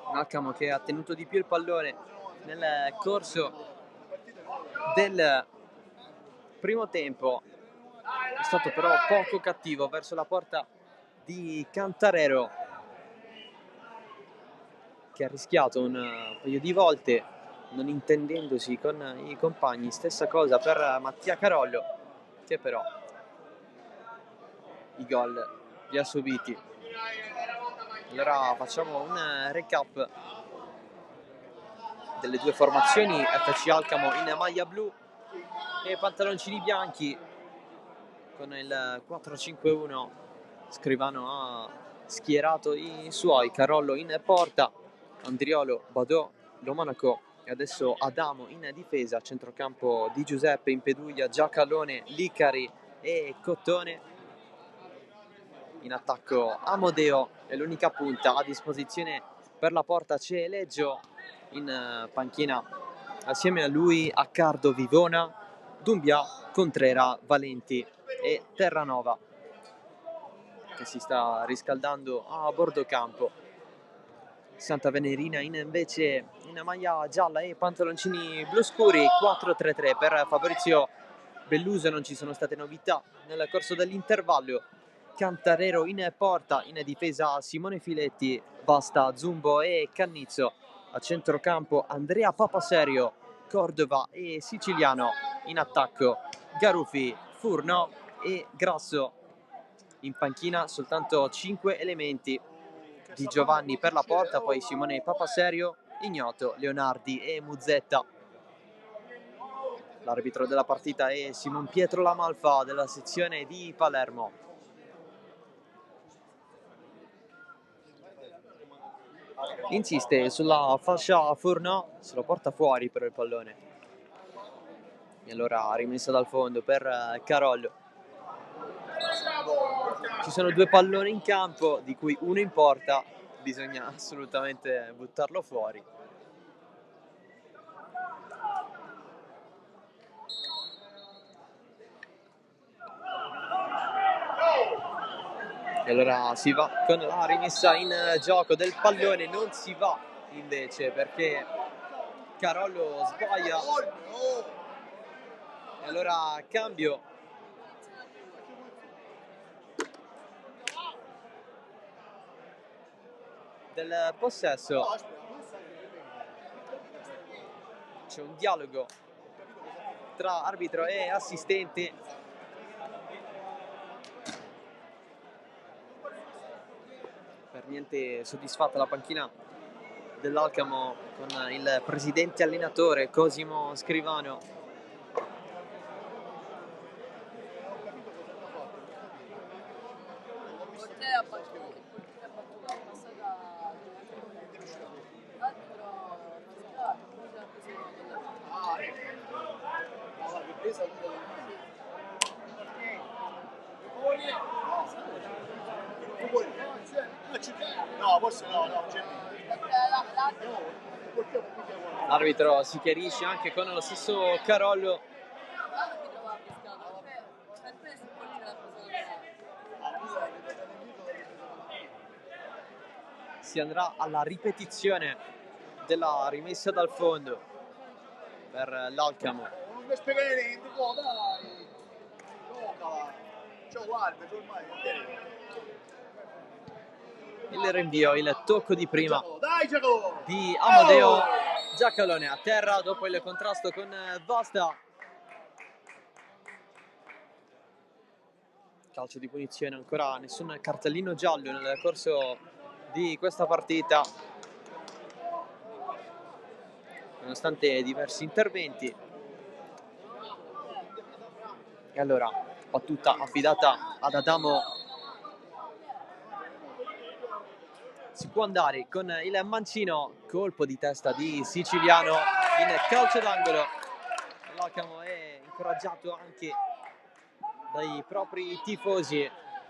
S1: Un Alcamo che ha tenuto di più il pallone nel corso del primo tempo, è stato però poco cattivo verso la porta di Cantarero, che ha rischiato un paio di volte non intendendosi con i compagni. Stessa cosa per Mattia Carollo, che però i gol li ha subiti. Allora facciamo un recap delle 2 formazioni: FC Alcamo in maglia blu e pantaloncini bianchi con il 4-5-1. Scrivano ha schierato i suoi: Carollo in porta, Andriolo, Badò, Lomonaco e adesso Adamo in difesa. Centrocampo di Giuseppe, Impeduia, Giacalone, Licari e Cottone. In attacco Amodeo è l'unica punta a disposizione per la porta. C'è Leggio in panchina assieme a lui Accardo, Vivona, Dumbia, Contrera, Valenti e Terranova, che si sta riscaldando a bordo campo. Santa Venerina invece in maglia gialla e pantaloncini blu scuri. 4-3-3 per Fabrizio Belluso, non ci sono state novità nel corso dell'intervallo. Cantarero in porta, in difesa Simone Filetti, Basta, Zumbo e Cannizzo. A centrocampo Andrea Papaserio, Cordova e Siciliano. In attacco Garuffi, Furno e Grasso. In panchina soltanto 5 elementi: di Giovanni per la porta, poi Simone Papaserio, Ignoto, Leonardi e Muzzetta. L'arbitro della partita è Simon Pietro Lamalfa della sezione di Palermo. Insiste sulla fascia Furno, se lo porta fuori però il pallone. E allora rimessa dal fondo per Carollo. Ci sono 2 palloni in campo, di cui uno in porta, bisogna assolutamente buttarlo fuori. E allora si va con la rimessa in gioco del pallone, non si va invece perché Carollo sbaglia. E allora cambio. Del possesso. C'è un dialogo tra arbitro e assistente. Per niente soddisfatta la panchina dell'Alcamo con il presidente allenatore Cosimo Scrivano. L'arbitro si chiarisce anche con lo stesso Carollo. si andrà alla ripetizione della rimessa dal fondo per l'Alcamo.
S2: Non mi spiegare niente, no, dai. Gioca. Ciao, guarda, ormai.
S1: Il rinvio, il tocco di prima
S2: Dai, Giacomo!
S1: di Amadeo Giacalone a terra dopo il contrasto con Vasta. Calcio di punizione, ancora nessun cartellino giallo nel corso di questa partita, nonostante diversi interventi. E allora battuta affidata ad Adamo, si può andare con il mancino, colpo di testa di Siciliano in calcio d'angolo. L'Alcamo è incoraggiato anche dai propri tifosi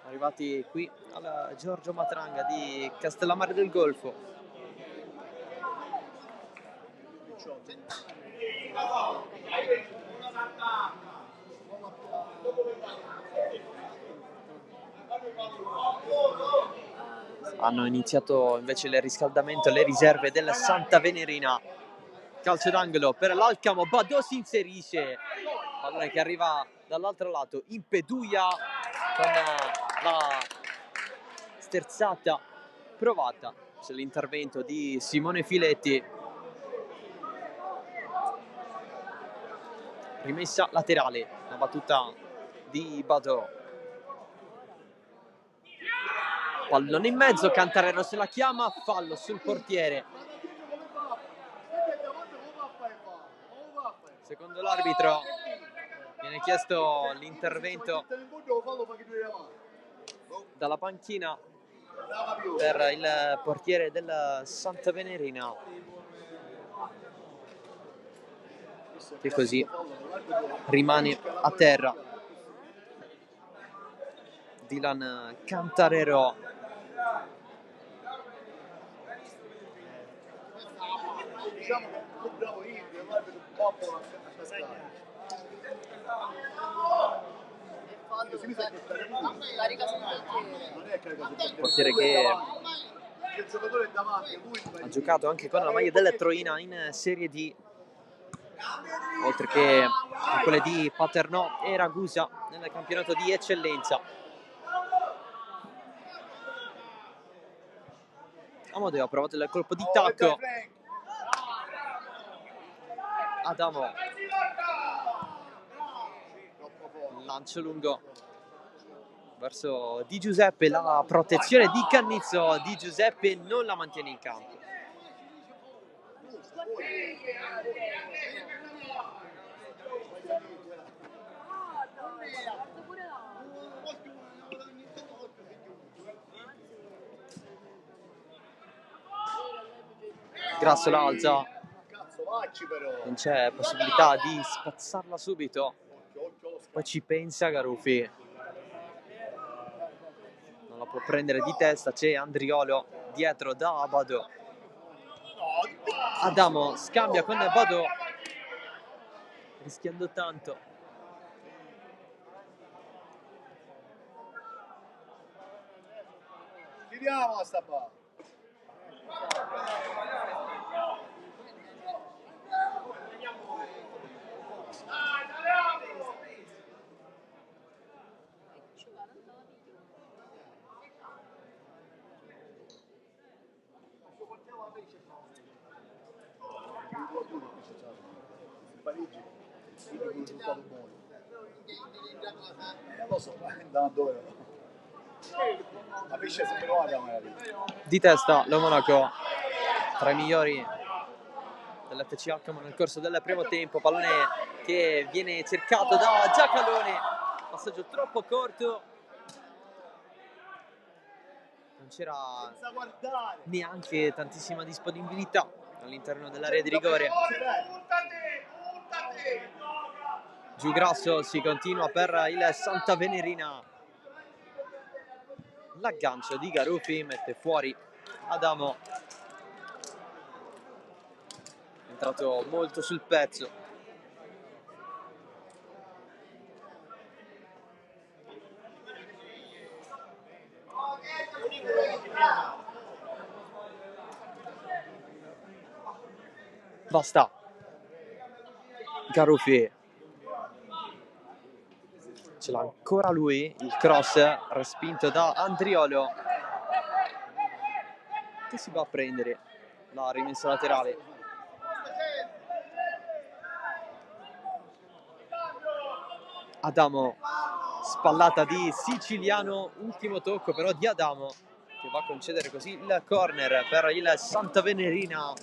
S1: arrivati qui al Giorgio Matranga di Castellammare del Golfo. Hanno iniziato invece il riscaldamento le riserve del Santa Venerina. Calcio d'angolo per l'Alcamo, Badò si inserisce, pallone che arriva dall'altro lato, Impeduia con la sterzata provata. C'è l'intervento di Simone Filetti. Rimessa laterale, la battuta di Badò. Pallone in mezzo, Cantarero se la chiama, fallo sul portiere. Secondo l'arbitro viene chiesto l'intervento dalla panchina per il portiere del Santa Venerina, che così rimane a terra. Dylan Cantarero
S2: Diciamo che è un bravo Indio, guarda un po' a cascare.
S1: portiere che ha giocato anche con la maglia della Troina in Serie D, oltre che in quelle di Paternò e Ragusa nel campionato di eccellenza. Amadeo ha provato il colpo di tacco. Adamo, lancio lungo verso Di Giuseppe, la protezione di Cannizzo. Di Giuseppe non la mantiene in campo. Grasso la alza, non c'è possibilità di spazzarla subito, poi ci pensa Garuffi, non la può prendere di testa, c'è Andriolo dietro da Badò. Adamo scambia con Badò, rischiando tanto.
S2: Tiriamo a sta palla. Parigi, quindi un risultato buono. Non lo so, da dove? La pesce si trova magari.
S1: Di testa lo Monaco, tra i migliori dell'FC Alcamo nel corso del primo tempo. Pallone che viene cercato da Giacalone, passaggio troppo corto, non c'era neanche tantissima disponibilità all'interno dell'area di rigore. Giù Grasso, si continua per il Santa Venerina. L'aggancio di Garuffi mette fuori Adamo, è entrato molto sul pezzo. Basta. Garoffi. Ce l'ha ancora lui, il cross respinto da Andriolo, che si va a prendere la rimessa laterale. Adamo, spallata di Siciliano, ultimo tocco però di Adamo, che va a concedere così il corner per il Santa Venerina.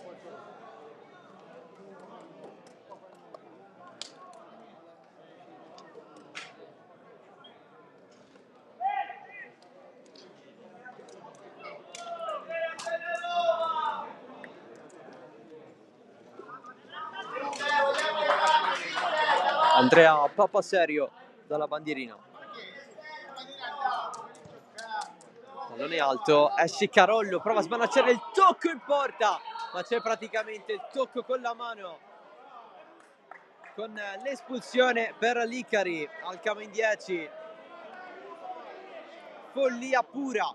S1: Andrea Papaserio dalla bandierina. Pallone alto, esce Carollo, prova a smanacciare il tocco in porta, ma c'è praticamente il tocco con la mano, con l'espulsione per l'Icari. Alcamo in 10. Follia pura.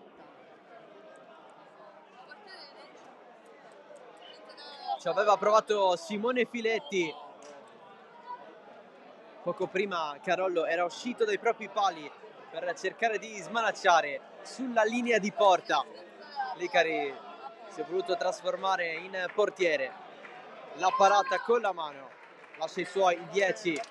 S1: Ci aveva provato Simone Filetti. Poco prima Carollo era uscito dai propri pali per cercare di smanacciare sulla linea di porta. L'Icari si è voluto trasformare in portiere. La parata con la mano lascia i suoi 10.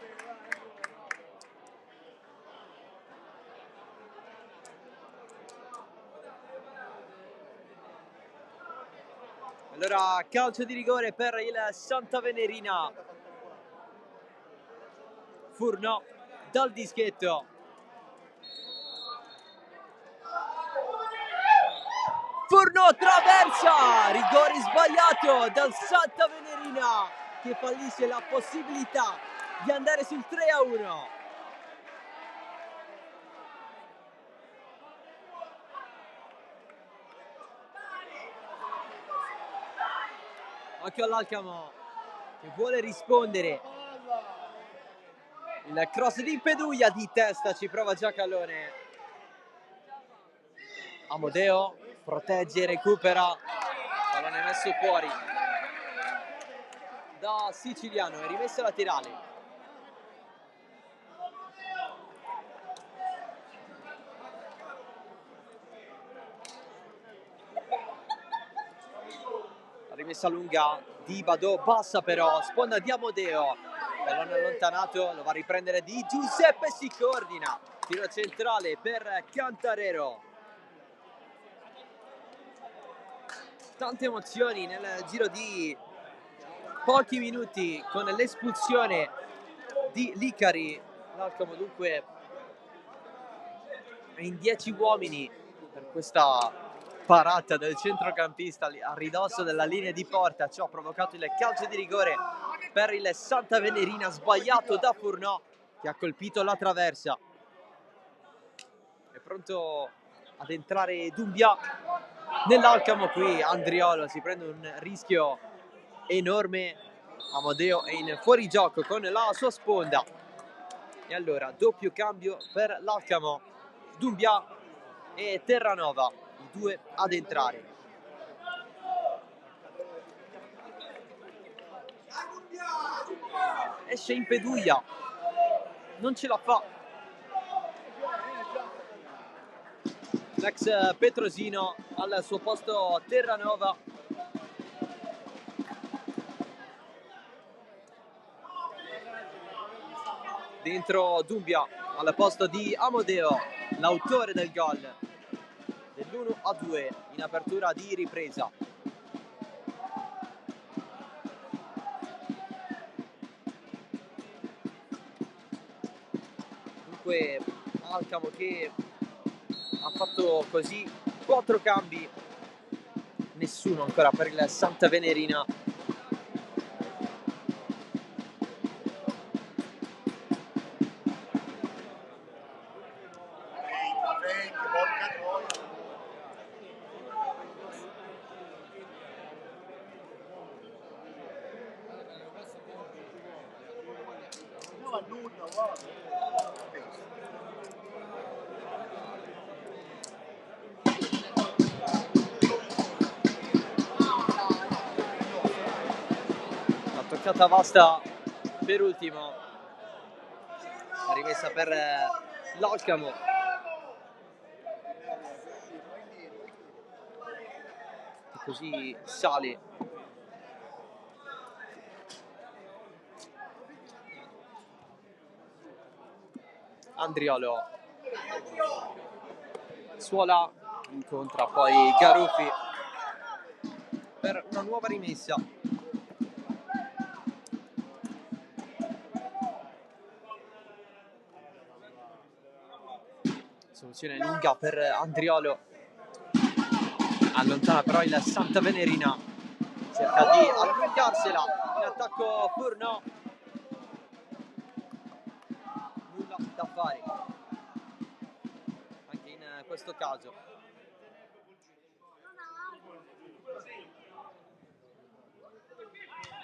S1: Allora calcio di rigore per il Santa Venerina. Furnò dal dischetto. Furnò traversa, rigore sbagliato dal Santa Venerina, che fallisce la possibilità di andare sul 3-1. Occhio all'Alcamo che vuole rispondere. Il cross di Peduglia di testa, ci prova Giacalone. Amodeo protegge, recupera, pallone messo fuori da Siciliano e rimessa laterale. La rimessa lunga di Badò, bassa però, sponda di Amodeo, pallone allontanato, lo va a riprendere di Giuseppe, si coordina, tiro centrale per Cantarero. Tante emozioni nel giro di pochi minuti con l'espulsione di Licari. L'Alcamo dunque è in 10 uomini per questa parata del centrocampista a ridosso della linea di porta. Ciò ha provocato il calcio di rigore per il Santa Venerina, sbagliato da Furnò, che ha colpito la traversa. È pronto ad entrare Dumbia nell'Alcamo. Qui Andriolo si prende un rischio enorme. Amodeo è in fuorigioco con la sua sponda. E allora doppio cambio per l'Alcamo. Dumbia e Terranova, i due ad entrare. Esce in Peduglia, non ce la fa. L'ex Petrosino al suo posto Terranova. Dentro Dumbia al posto di Amodeo, l'autore del gol dell'1-2 in apertura di ripresa. Dunque Alcamo che ha fatto così 4 cambi, nessuno ancora per il Santa Venerina. toccata vasta per ultimo, rimessa per l'Alcamo. Così sale Andriolo, Suola incontra poi Garuffi per una nuova rimessa. Soluzione lunga per Andriolo, allontana però il Santa Venerina, cerca di allungarsela in attacco Furnò, nulla da fare anche in questo caso.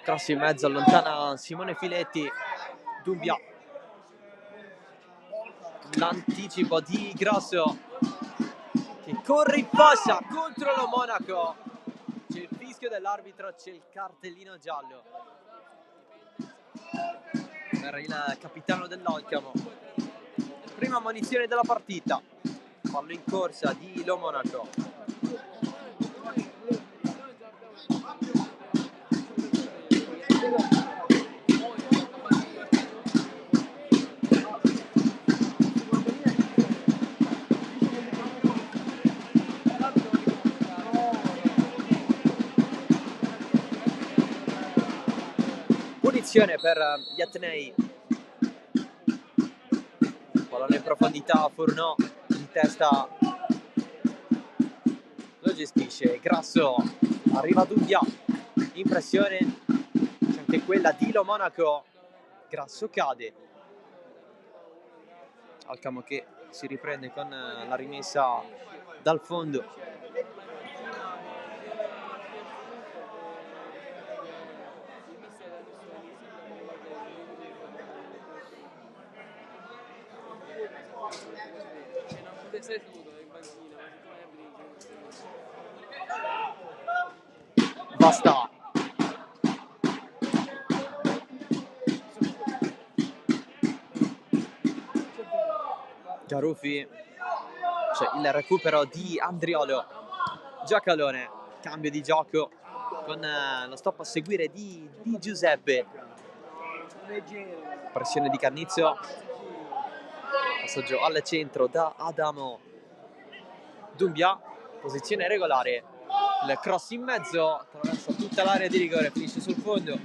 S1: Cross in mezzo, allontana Simone Filetti, Dumbia, l'anticipo di Grosso che corre in fascia contro lo Monaco, c'è il fischio dell'arbitro, c'è il cartellino giallo per il capitano dell'Alcamo. Prima ammonizione della partita, fallo in corsa di Lo Monaco. Punizione per gli Atenei, pallone in profondità, Furnò di testa lo gestisce, Grasso, arriva Dumbia, impressione c'è anche quella di Lo Monaco, Grasso cade, Alcamo che si riprende con la rimessa dal fondo. Basta. Garuffi, c'è il recupero di Andriolo, Giacalone, cambio di gioco con lo stop a seguire di Giuseppe, pressione di Cannizio, passaggio al centro da Adamo, Dumbia, posizione regolare, il cross in mezzo, attraversa tutta l'area di rigore, finisce sul fondo.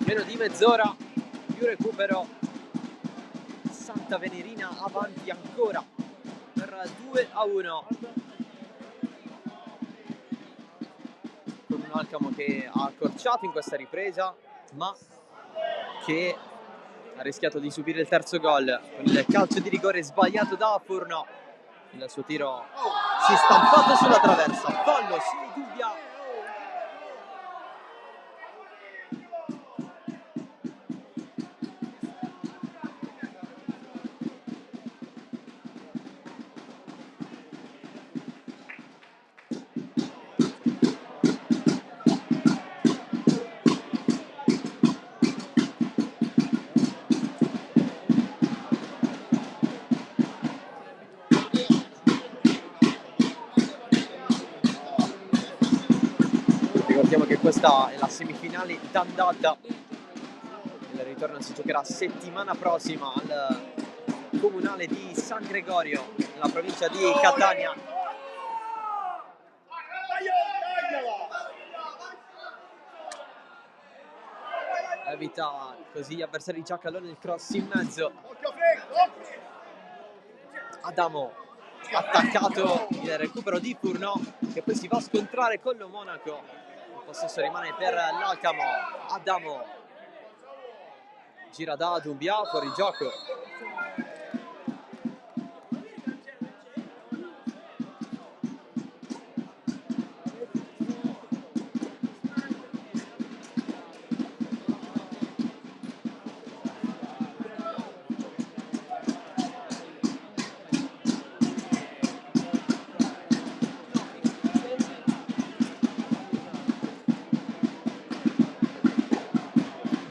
S1: Meno di mezz'ora, più recupero, Santa Venerina avanti ancora per 2-1, con un Alcamo che ha accorciato in questa ripresa ma che ha rischiato di subire il terzo gol con il calcio di rigore sbagliato da Furnò, il suo tiro si è stampato sulla traversa, fallo su Dubbia. Ricordiamo che questa è la semifinale d'andata, il ritorno si giocherà settimana prossima al comunale di San Gregorio, nella provincia di Catania. Evita così gli avversari Giacalone il cross in mezzo. Adamo, attaccato, il recupero di Furnò che poi si va a scontrare con lo Monaco. Il possesso rimane per l'Alcamo. Adamo gira da Dumbia, fuori gioco.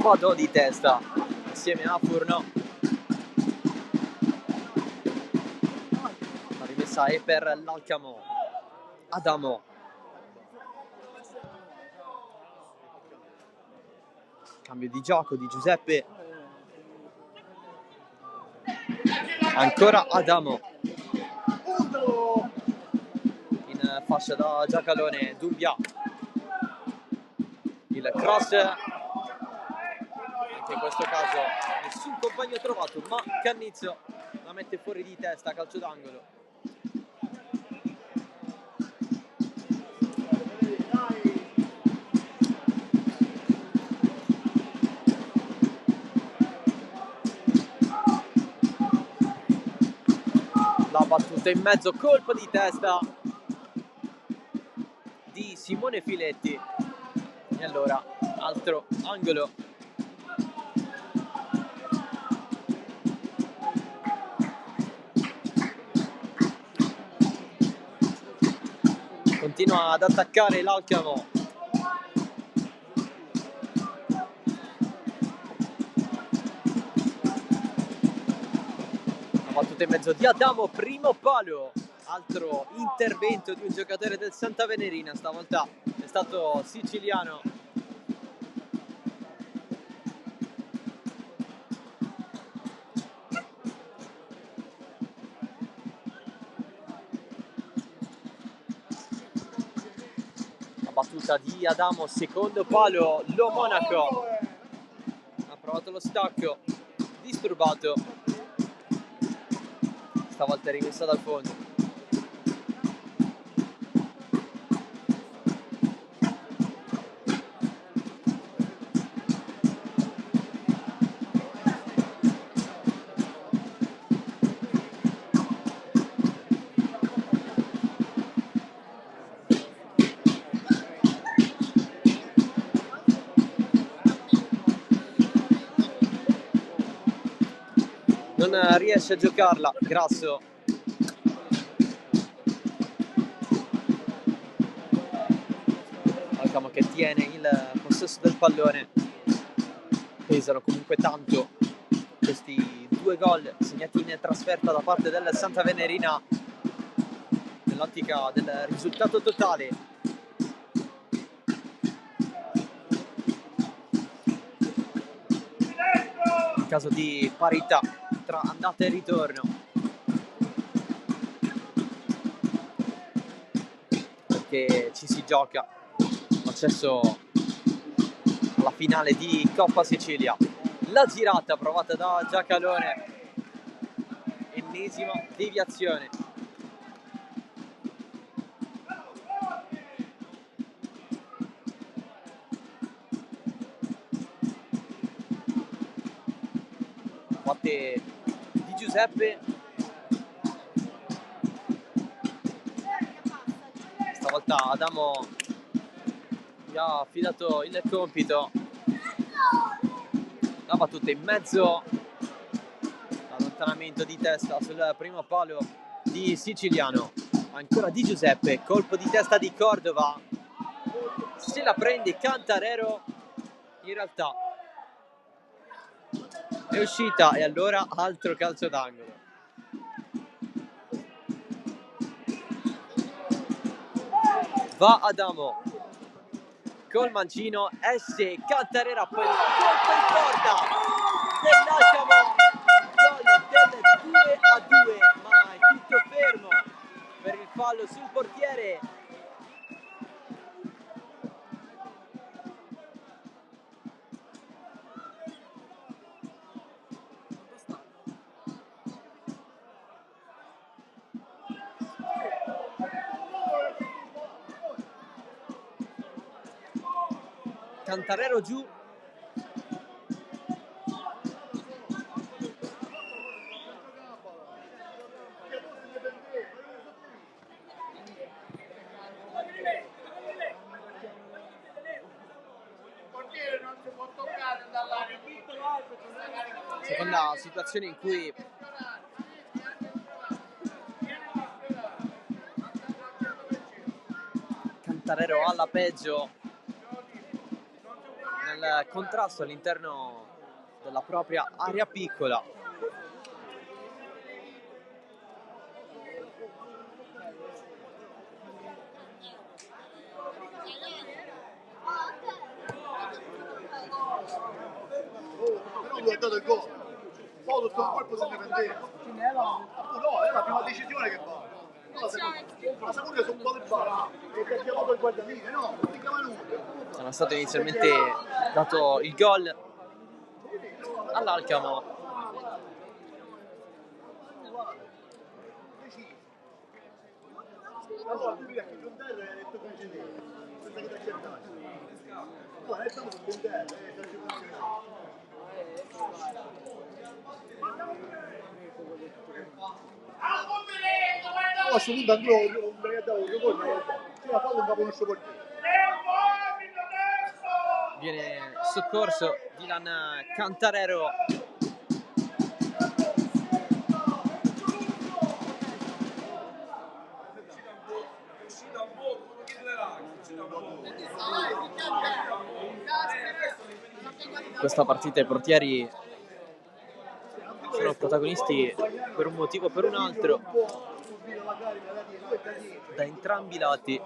S1: Badò di testa insieme a Furnò. La rimessa è per l'Alcamo. Adamo. Cambio di gioco di Giuseppe. Ancora Adamo. In fascia da Giacalone. Dumbia. Il cross. Anche in questo caso nessun compagno trovato, ma Cannizzo la mette fuori di testa, calcio d'angolo. La battuta in mezzo, colpo di testa di Simone Filetti. E allora, altro angolo. Continua ad attaccare l'Alcamo. La battuta in mezzo di Adamo, primo palo. Altro intervento di un giocatore del Santa Venerina, stavolta è stato siciliano. Battuta di Adamo, secondo palo, lo Monaco ha provato lo stacco, disturbato, stavolta è rimessa dal fondo. Non riesce a giocarla, Grasso. Alcamo che tiene il possesso del pallone. Pesano comunque tanto questi 2 gol segnati in trasferta da parte del Santa Venerina nell'ottica del risultato totale. In caso di parità tra andata e ritorno, perché ci si gioca l'accesso alla finale di Coppa Sicilia. La girata provata da Giacalone, ennesima deviazione. Batte di Giuseppe, stavolta Adamo gli ha affidato il compito. La battuta in mezzo, allontanamento di testa sul primo palo di Siciliano, ancora di Giuseppe, colpo di testa di Cordova, se la prende Cantarero, in realtà è uscita e allora altro calcio d'angolo. Va Adamo col mancino, esce Cantarera, poi il colpo in porta dell'Alcamo, gol del 2-2, ma è tutto fermo per il fallo sul portiere. Cantarero giù. Seconda situazione in cui Cantarero alla peggio nel il contrasto all'interno della propria area piccola.
S2: Però lui ha dato il gol. Poi tutto il colpo se ne prendeva. No, è la prima decisione che fa. La seconda sono un po' di barra e ti ha chiamato il guardaline, no? Non ti chiama nulla.
S1: Era stato inizialmente dato il gol all'Alcamo.
S2: Allora, tu vedi che John Terra hai detto che c'è senza che ti accettasse. No, è stato John Terra, a questo punto ancora un brigadato un gol, ma la palla non capisce portiere.
S1: Viene soccorso Dylan Cantarero. In questa partita i portieri sono protagonisti per un motivo o per un altro, da entrambi i lati.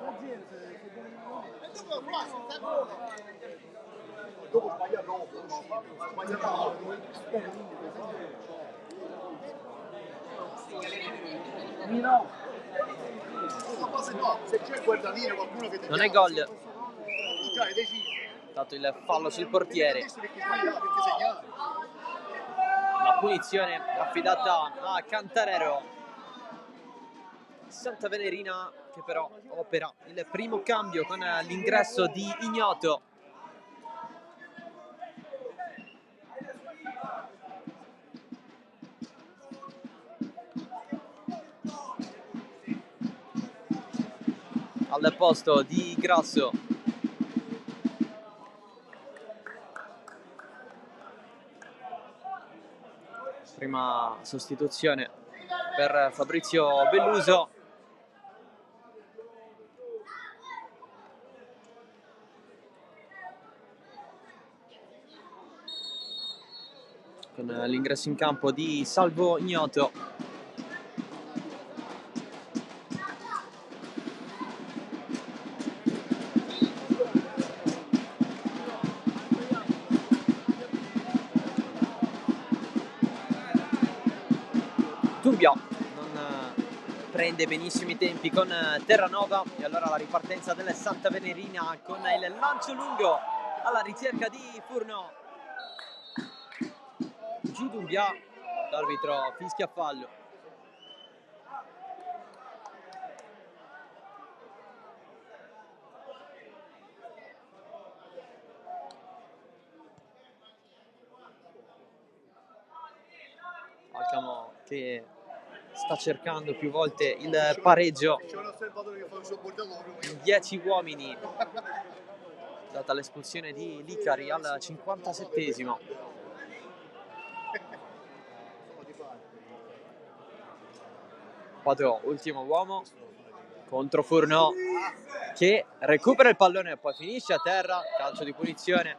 S2: Dopo sbaglia troppo, sbaglia troppo. No, se c'è il guardaline qualcuno che ti
S1: Non è gol,
S2: hai deciso.
S1: dato il fallo sul portiere.
S2: Perché sbagliato, perché segnato.
S1: La punizione affidata a Cantarero. Santa Venerina che però opera il primo cambio con l'ingresso di Ignoto. Al posto di Grasso. Prima sostituzione per Fabrizio Belluso. Con l'ingresso in campo di Salvo Ignoto. Dubbio non prende benissimo i tempi con Terranova e allora la ripartenza della Santa Venerina con il lancio lungo alla ricerca di Furno. Giù Dubbia, l'arbitro fischia fallo. Alcamo che sta cercando più volte il pareggio
S2: C'è un osservatore che fa un sobbordatore.
S1: in 10 uomini, data l'espulsione di Licari al 57esimo. Padrò, ultimo uomo contro Furno che recupera il pallone e poi finisce a terra. Calcio di punizione.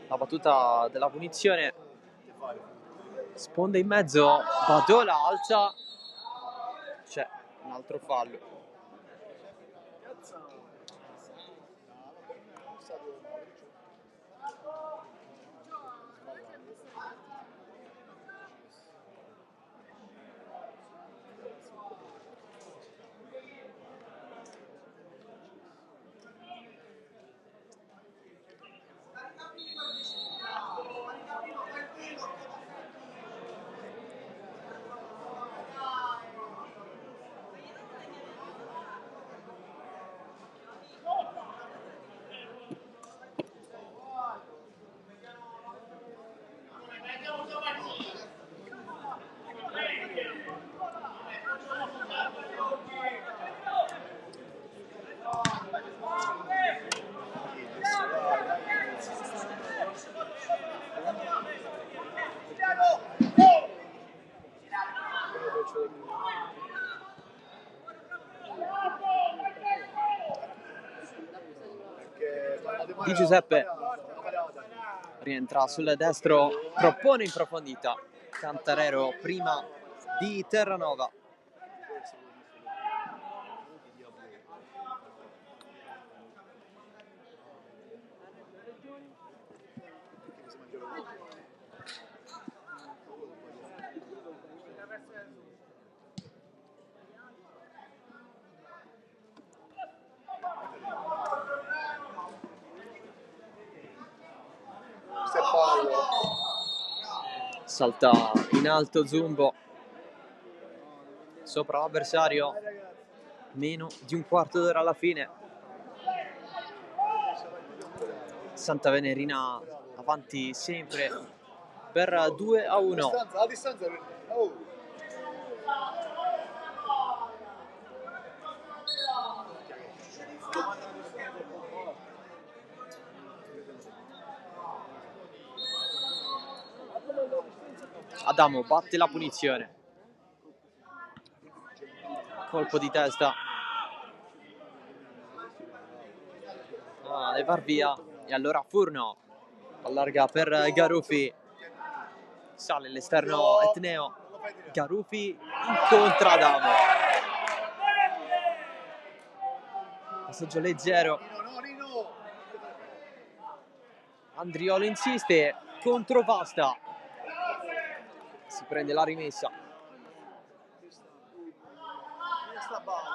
S1: La battuta della punizione, sponda in mezzo, Badola alza, c'è un altro fallo. Di Giuseppe rientra sul destro, propone in profondità. Cantarero prima di Terranova. Salta in alto Zumbo sopra l'avversario, meno di un quarto d'ora alla fine. Santa Venerina avanti sempre per 2-1.
S2: La distanza
S1: Adamo batte la punizione, colpo di testa, deve far via, e allora Furno allarga per Garufi, sale l'esterno Etneo, Garufi incontra Adamo, passaggio leggero, Andriolo insiste, contropasta, si prende la rimessa,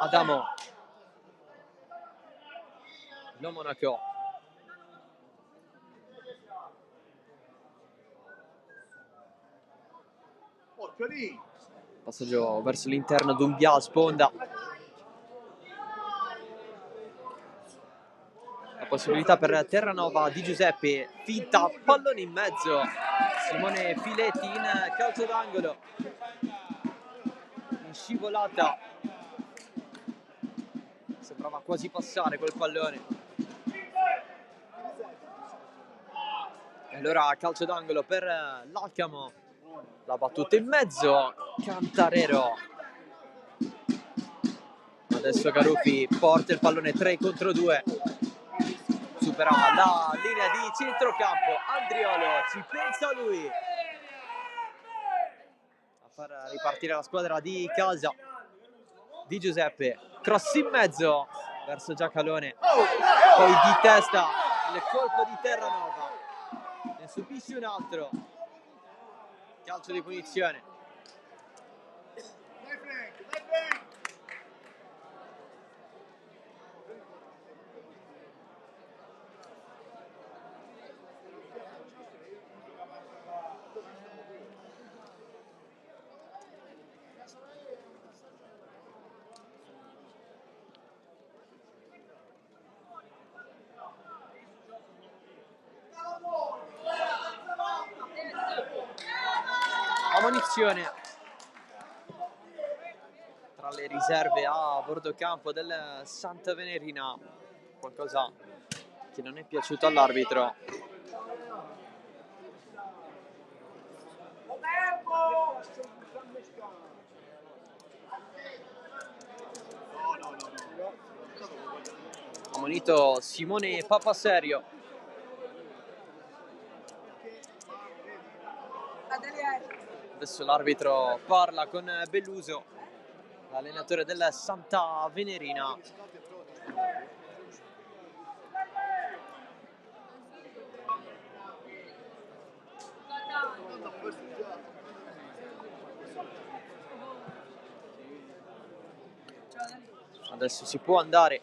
S1: Adamo, lo Monaco, passaggio verso l'interno, Dumbia sponda, la possibilità per Terranova. Di Giuseppe, finta, pallone in mezzo, Simone Filetti in calcio d'angolo, in scivolata, sembrava quasi passare quel pallone, e allora calcio d'angolo per l'Alcamo, la battuta in mezzo, Cantarero, adesso Garufi porta il pallone 3 contro 2, supera la linea di centrocampo, Andriolo ci pensa lui a far ripartire la squadra di casa. Di Giuseppe, cross in mezzo verso Giacalone, poi di testa il colpo di Terranova, ne subisce un altro, calcio di punizione. Ammonizione tra le riserve a bordo campo del Santa Venerina, qualcosa che non è piaciuto all'arbitro. Ammonito Simone Papaserio. Adesso l'arbitro parla con Belluso, l'allenatore del Santa Venerina. Adesso si può andare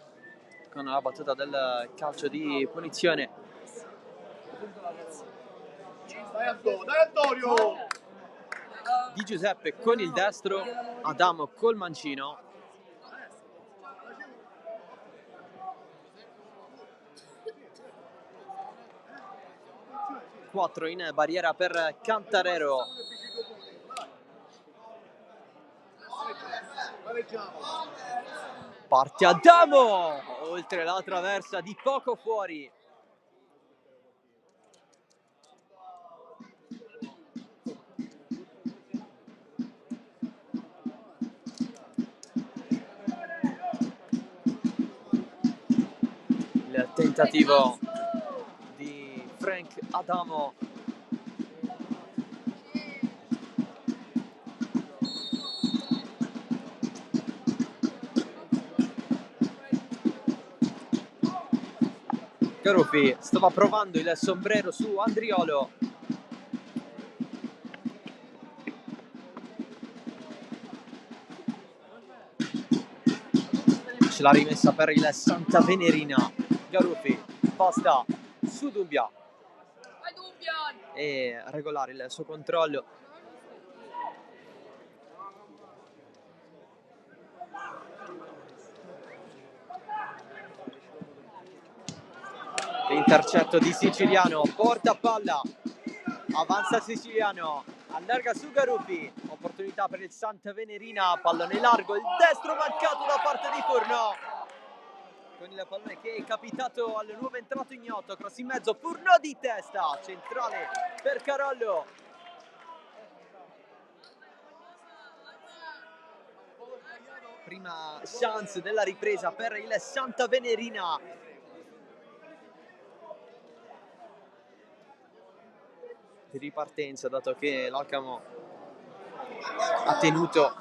S1: con la battuta del calcio di punizione.
S2: Dai Antonio!
S1: Di Giuseppe con il destro, Adamo col mancino. Quattro in barriera per Cantarero. Parte Adamo, oltre la traversa, di poco fuori. Il tentativo Frank Adamo. Garuffi stava provando il sombrero su Andriolo. Ce l'ha rimessa per il Santa Venerina. Garuffi posta su Dumbia e regolare il suo controllo. Intercetto di Siciliano, porta palla, avanza Siciliano, allarga su Garuffi, opportunità per il Santa Venerina, pallone largo, il destro mancato da parte di Furnò, con il pallone che è capitato al nuovo entrato Ignoto, cross in mezzo, Furnò di testa, centrale per Carollo. Prima chance della ripresa per il Santa Venerina. Di ripartenza, dato che l'Alcamo ha tenuto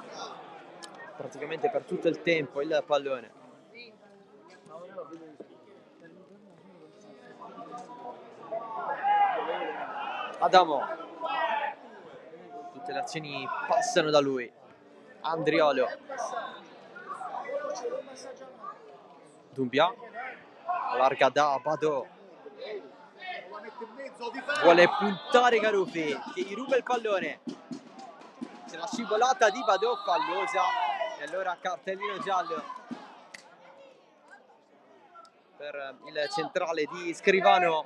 S1: praticamente per tutto il tempo il pallone. Adamo, tutte le azioni passano da lui. Andriolo, Dumbia, allarga da Badò, vuole puntare Garuffi che gli ruba il pallone, c'è la scivolata di Badò fallosa e allora cartellino giallo per il centrale di Scrivano.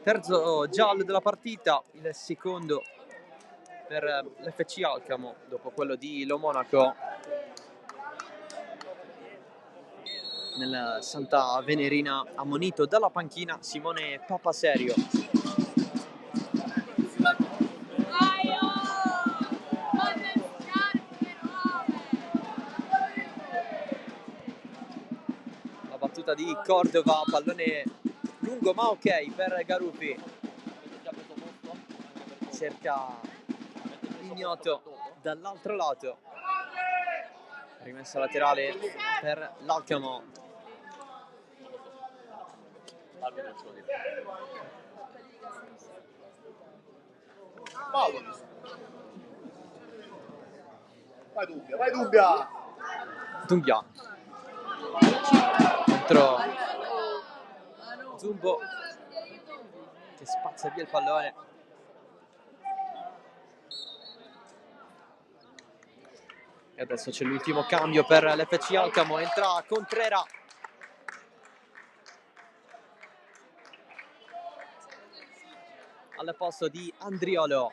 S1: Terzo giallo della partita, il secondo per l'FC Alcamo dopo quello di Lo Monaco. Nel Santa Venerina ammonito dalla panchina Simone Papaserio. La battuta di Cordova, pallone lungo ma ok per Garuffi. Cerca Ignoto dall'altro lato. Rimessa laterale per l'Alcamo.
S2: Vai Dumbia, vai Dumbia!
S1: Dumbia contro Zumbo che spazza via il pallone. E adesso c'è l'ultimo cambio per l'FC Alcamo, entra Contrera. Al posto di Andriolo.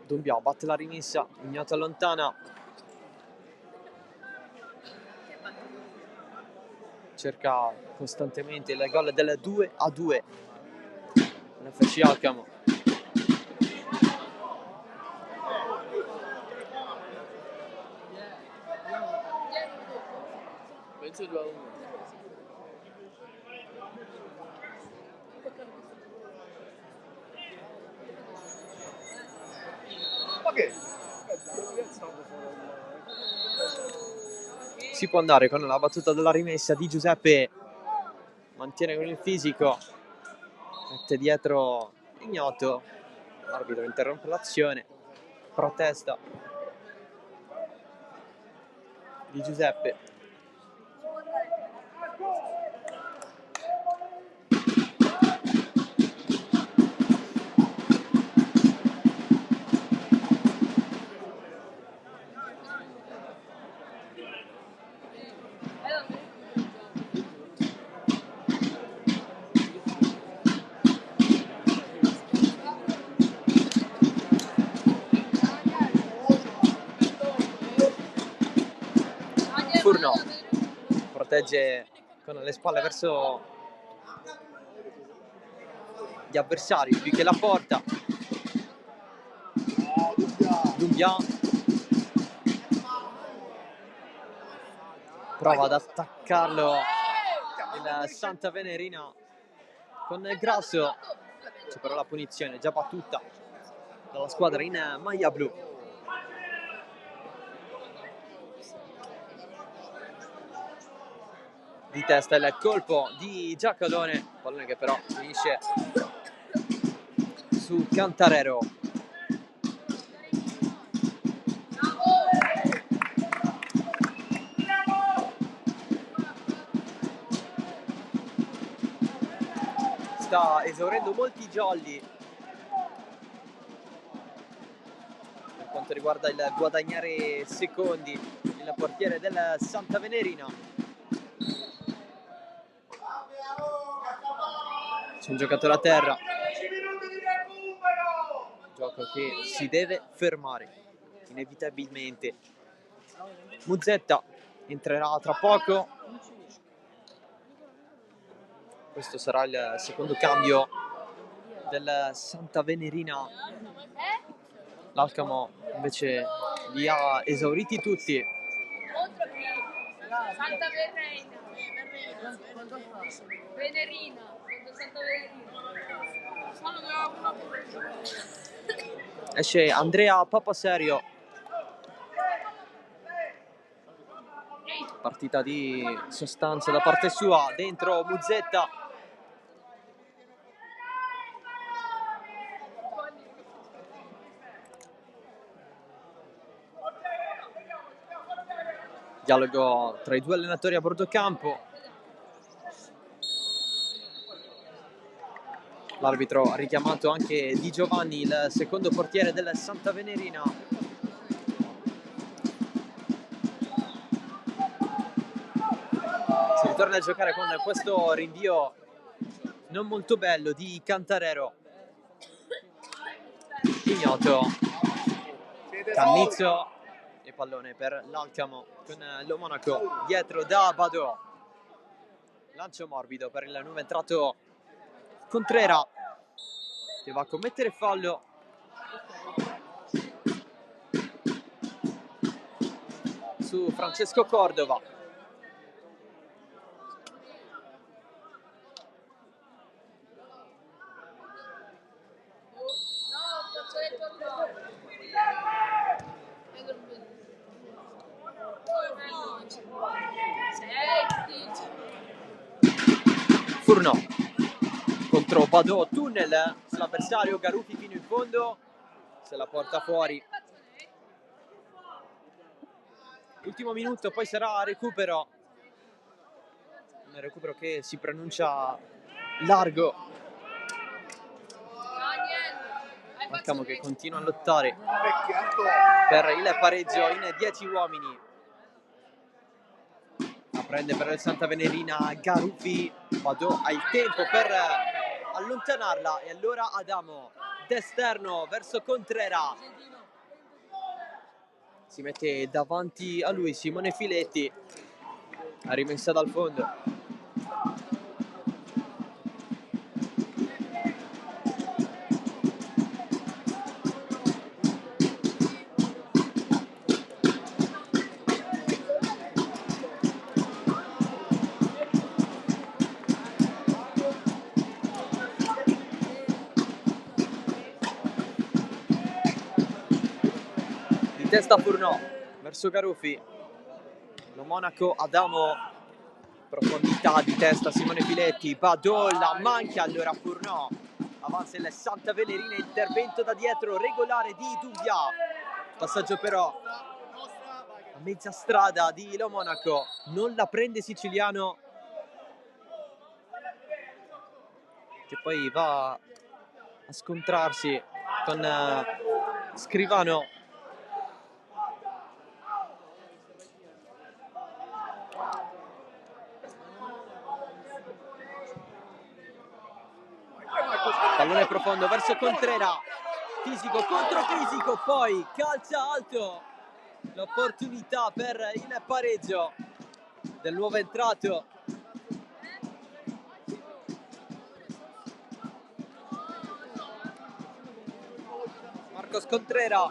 S1: Dumbia batte la rimessa, Ignoto allontana. Cerca costantemente il gol del 2-2. L'FC Alcamo. Si può andare con la battuta della rimessa di Giuseppe, mantiene con il fisico, mette dietro Ignoto, l'arbitro interrompe l'azione, protesta di Giuseppe. Furnò protegge con le spalle verso gli avversari più che la porta. Dumbia prova ad attaccarlo il Santa Venerina con Grasso, c'è però la punizione già battuta dalla squadra in maglia blu. Di testa il colpo di Giacalone, pallone che però finisce su Cantarero. Sta esaurendo molti jolly per quanto riguarda il guadagnare secondi il portiere del Santa Venerina. C'è un giocatore a terra, gioco che si deve fermare inevitabilmente. Muzzetta entrerà tra poco, questo sarà il secondo cambio del Santa Venerina. L'Alcamo invece li ha esauriti tutti.
S6: Santa Venerina.
S1: Esce Andrea Papaserio. Partita di sostanza da parte sua, dentro Muzzetta. Dialogo tra i due allenatori a bordo campo. L'arbitro ha richiamato anche Di Giovanni, il secondo portiere del Santa Venerina. Si ritorna a giocare con questo rinvio non molto bello di Cantarero. Ignoto, Cannizzo e pallone per l'Alcamo con lo Monaco dietro da Badò. Lancio morbido per il nuovo entrato Contrera, che va a commettere fallo. Su Francesco Cordova. Furnò contro Badò, tunnel sull'avversario, Garuffi fino in fondo, se la porta fuori. Ultimo minuto, poi sarà recupero, un recupero che si pronuncia largo. Alcamo che continua a lottare per il pareggio in 10 uomini. La prende per il Santa Venerina Garuffi, Badò ha il tempo per allontanarla e allora Adamo d'esterno verso Contrera, si mette davanti a lui Simone Filetti, la rimessa dal fondo. Testa Furnò verso Garuffi, lo Monaco, Adamo, profondità di testa Simone Filetti, Badò la manca, allora Furnò, avanza il Santa Venerina, intervento da dietro regolare di Dumbia, passaggio però a mezza strada di Lo Monaco, non la prende Siciliano, che poi va a scontrarsi con Scrivano. Pallone profondo verso Contrera, fisico contro fisico, poi calcia alto, l'opportunità per il pareggio del nuovo entrato. Marcos Contrera.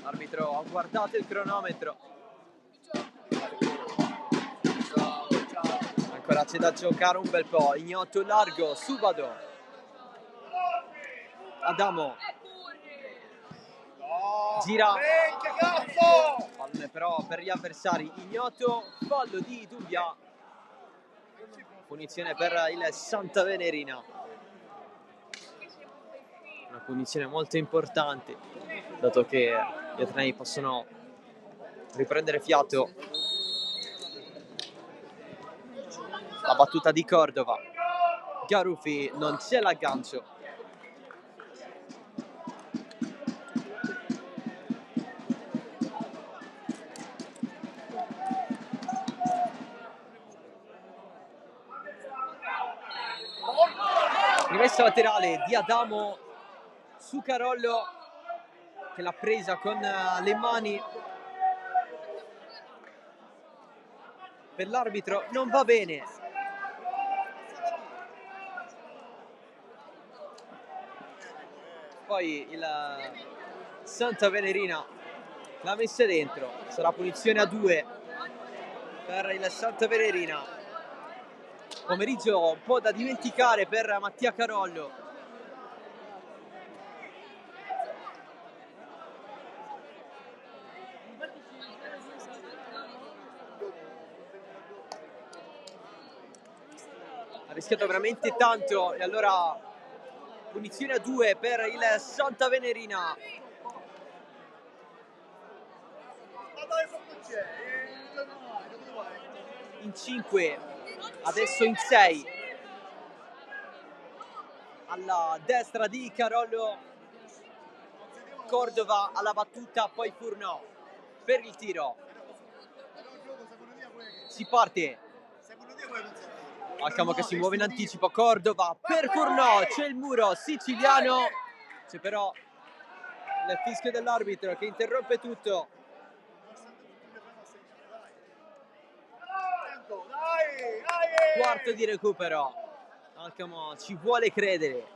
S1: L'arbitro ha guardato il cronometro. Ancora c'è da giocare un bel po'. Ignotto largo, Subado. Adamo. Gira. Pallone però per gli avversari. Ignotto, fallo di Dumbia. Punizione per il Santa Venerina. Una punizione molto importante, dato che gli atenei possono riprendere fiato. La battuta di Cordova. Garuffi, non c'è l'aggancio. Rimessa laterale di Adamo su Carollo, che l'ha presa con le mani. Per l'arbitro non va bene. Poi il Santa Venerina l'ha messa dentro. Sarà punizione a 2 per il Santa Venerina. Pomeriggio un po' da dimenticare per Mattia Carollo. Ha rischiato veramente tanto e allora punizione a 2 per il Santa Venerina. In 5, adesso in 6. Alla destra di Carollo. Cordova alla battuta, poi Furnò per il tiro. Si parte. Alcamo che si muove in anticipo. Cordova per Furnò. C'è il muro siciliano. C'è però il fischio dell'arbitro che interrompe tutto. Quarto di recupero. Alcamo ci vuole credere.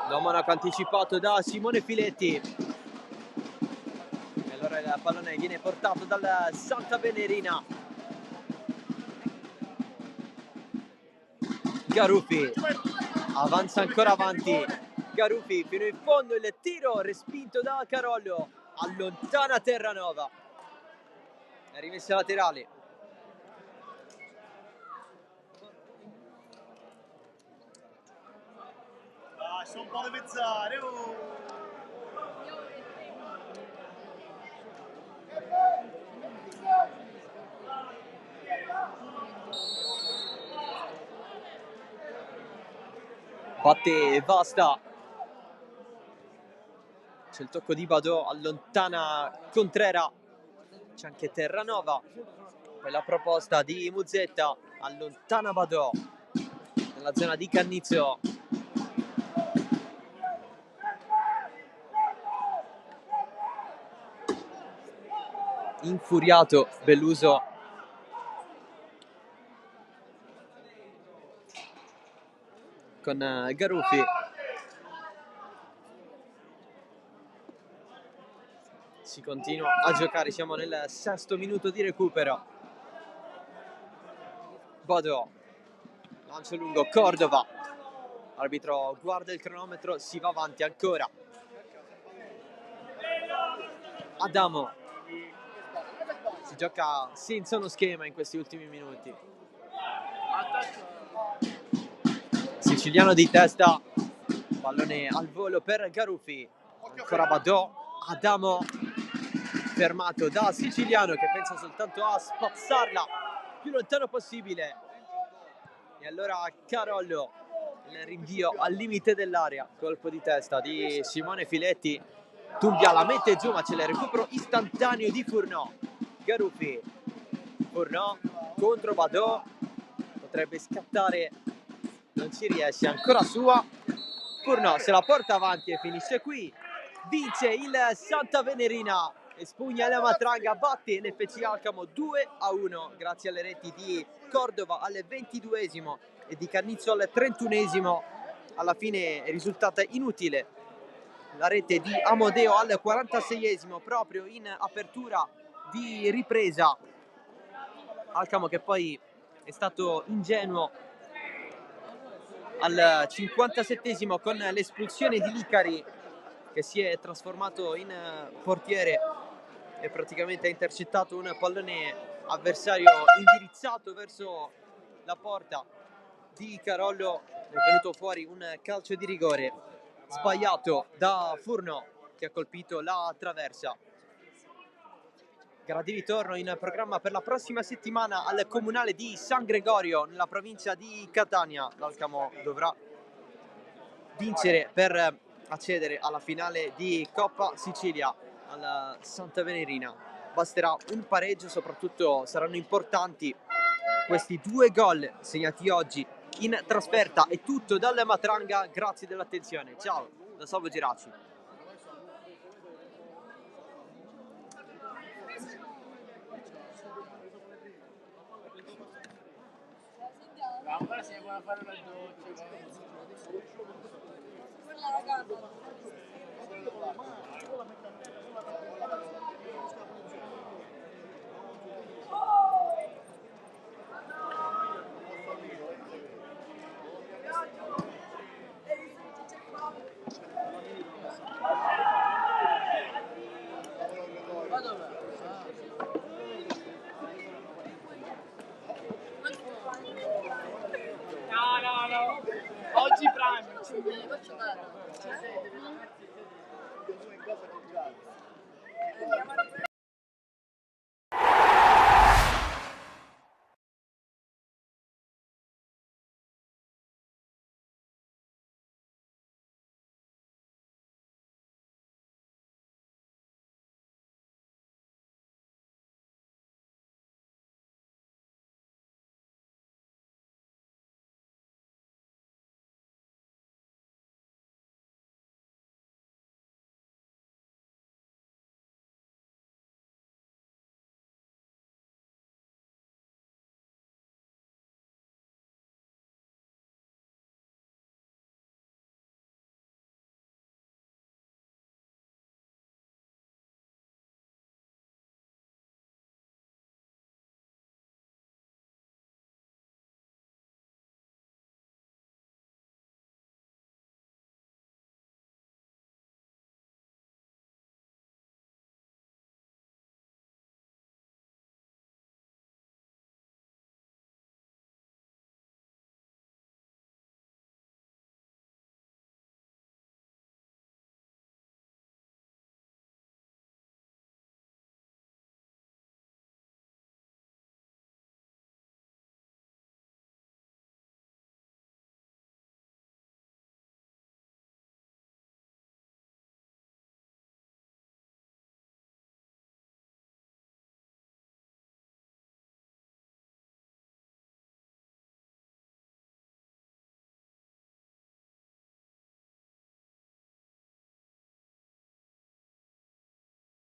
S1: L'omonaco anticipato da Simone Filetti. E allora il pallone viene portato dal Santa Venerina. Garuffi avanza ancora avanti. Garuffi fino in fondo, il tiro respinto da Carollo. Allontana Terranova. È rimessa laterale.
S2: Sono un po' da pezzare.
S1: Batte Vasta. C'è il tocco di Badò, allontana Contrera. C'è anche Terranova. Poi la proposta di Muzzetta, allontana Badò nella zona di Cannizzo. Infuriato Belluso. Con Garuffi. Si continua a giocare, siamo nel 6° minuto di recupero. Badò, lancio lungo, Cordova. L'arbitro guarda il cronometro, si va avanti ancora. Adamo. Si gioca senza uno schema in questi ultimi minuti. Siciliano di testa, pallone al volo per Garuffi. Ancora Badò. Adamo fermato da Siciliano che pensa soltanto a spazzarla più lontano possibile. E allora Carollo, il rinvio al limite dell'area. Colpo di testa di Simone Filetti. Dumbia la mette giù, ma c'è il recupero istantaneo di Furnò. Garuffi, Furnò contro Badò. Potrebbe scattare, non ci riesce. Ancora sua. Furnò se la porta avanti e finisce qui. Vince il Santa Venerina, espugna la Matranga, batte l'FC Alcamo 2-1 grazie alle reti di Cordova al 22esimo e di Cannizzo al 31esimo. Alla fine è risultata inutile la rete di Amodeo al 46esimo, proprio in apertura di ripresa. Alcamo che poi è stato ingenuo al 57esimo con l'espulsione di Licari, che si è trasformato in portiere e praticamente ha intercettato un pallone avversario indirizzato verso la porta di Carollo. È venuto fuori un calcio di rigore sbagliato da Furno, che ha colpito la traversa. Gara di ritorno in programma per la prossima settimana al comunale di San Gregorio nella provincia di Catania. L'Alcamo dovrà vincere per accedere alla finale di Coppa Sicilia alla Santa Venerina. Basterà un pareggio, soprattutto saranno importanti questi 2 gol segnati oggi in trasferta. È tutto dalla Matranga, grazie dell'attenzione. Ciao da Salvo Geraci.
S4: Ora si può fare una doccia.
S6: Quella ragazza.
S4: No. Oggi Prime.
S6: Faccio bene.
S2: Andiamo a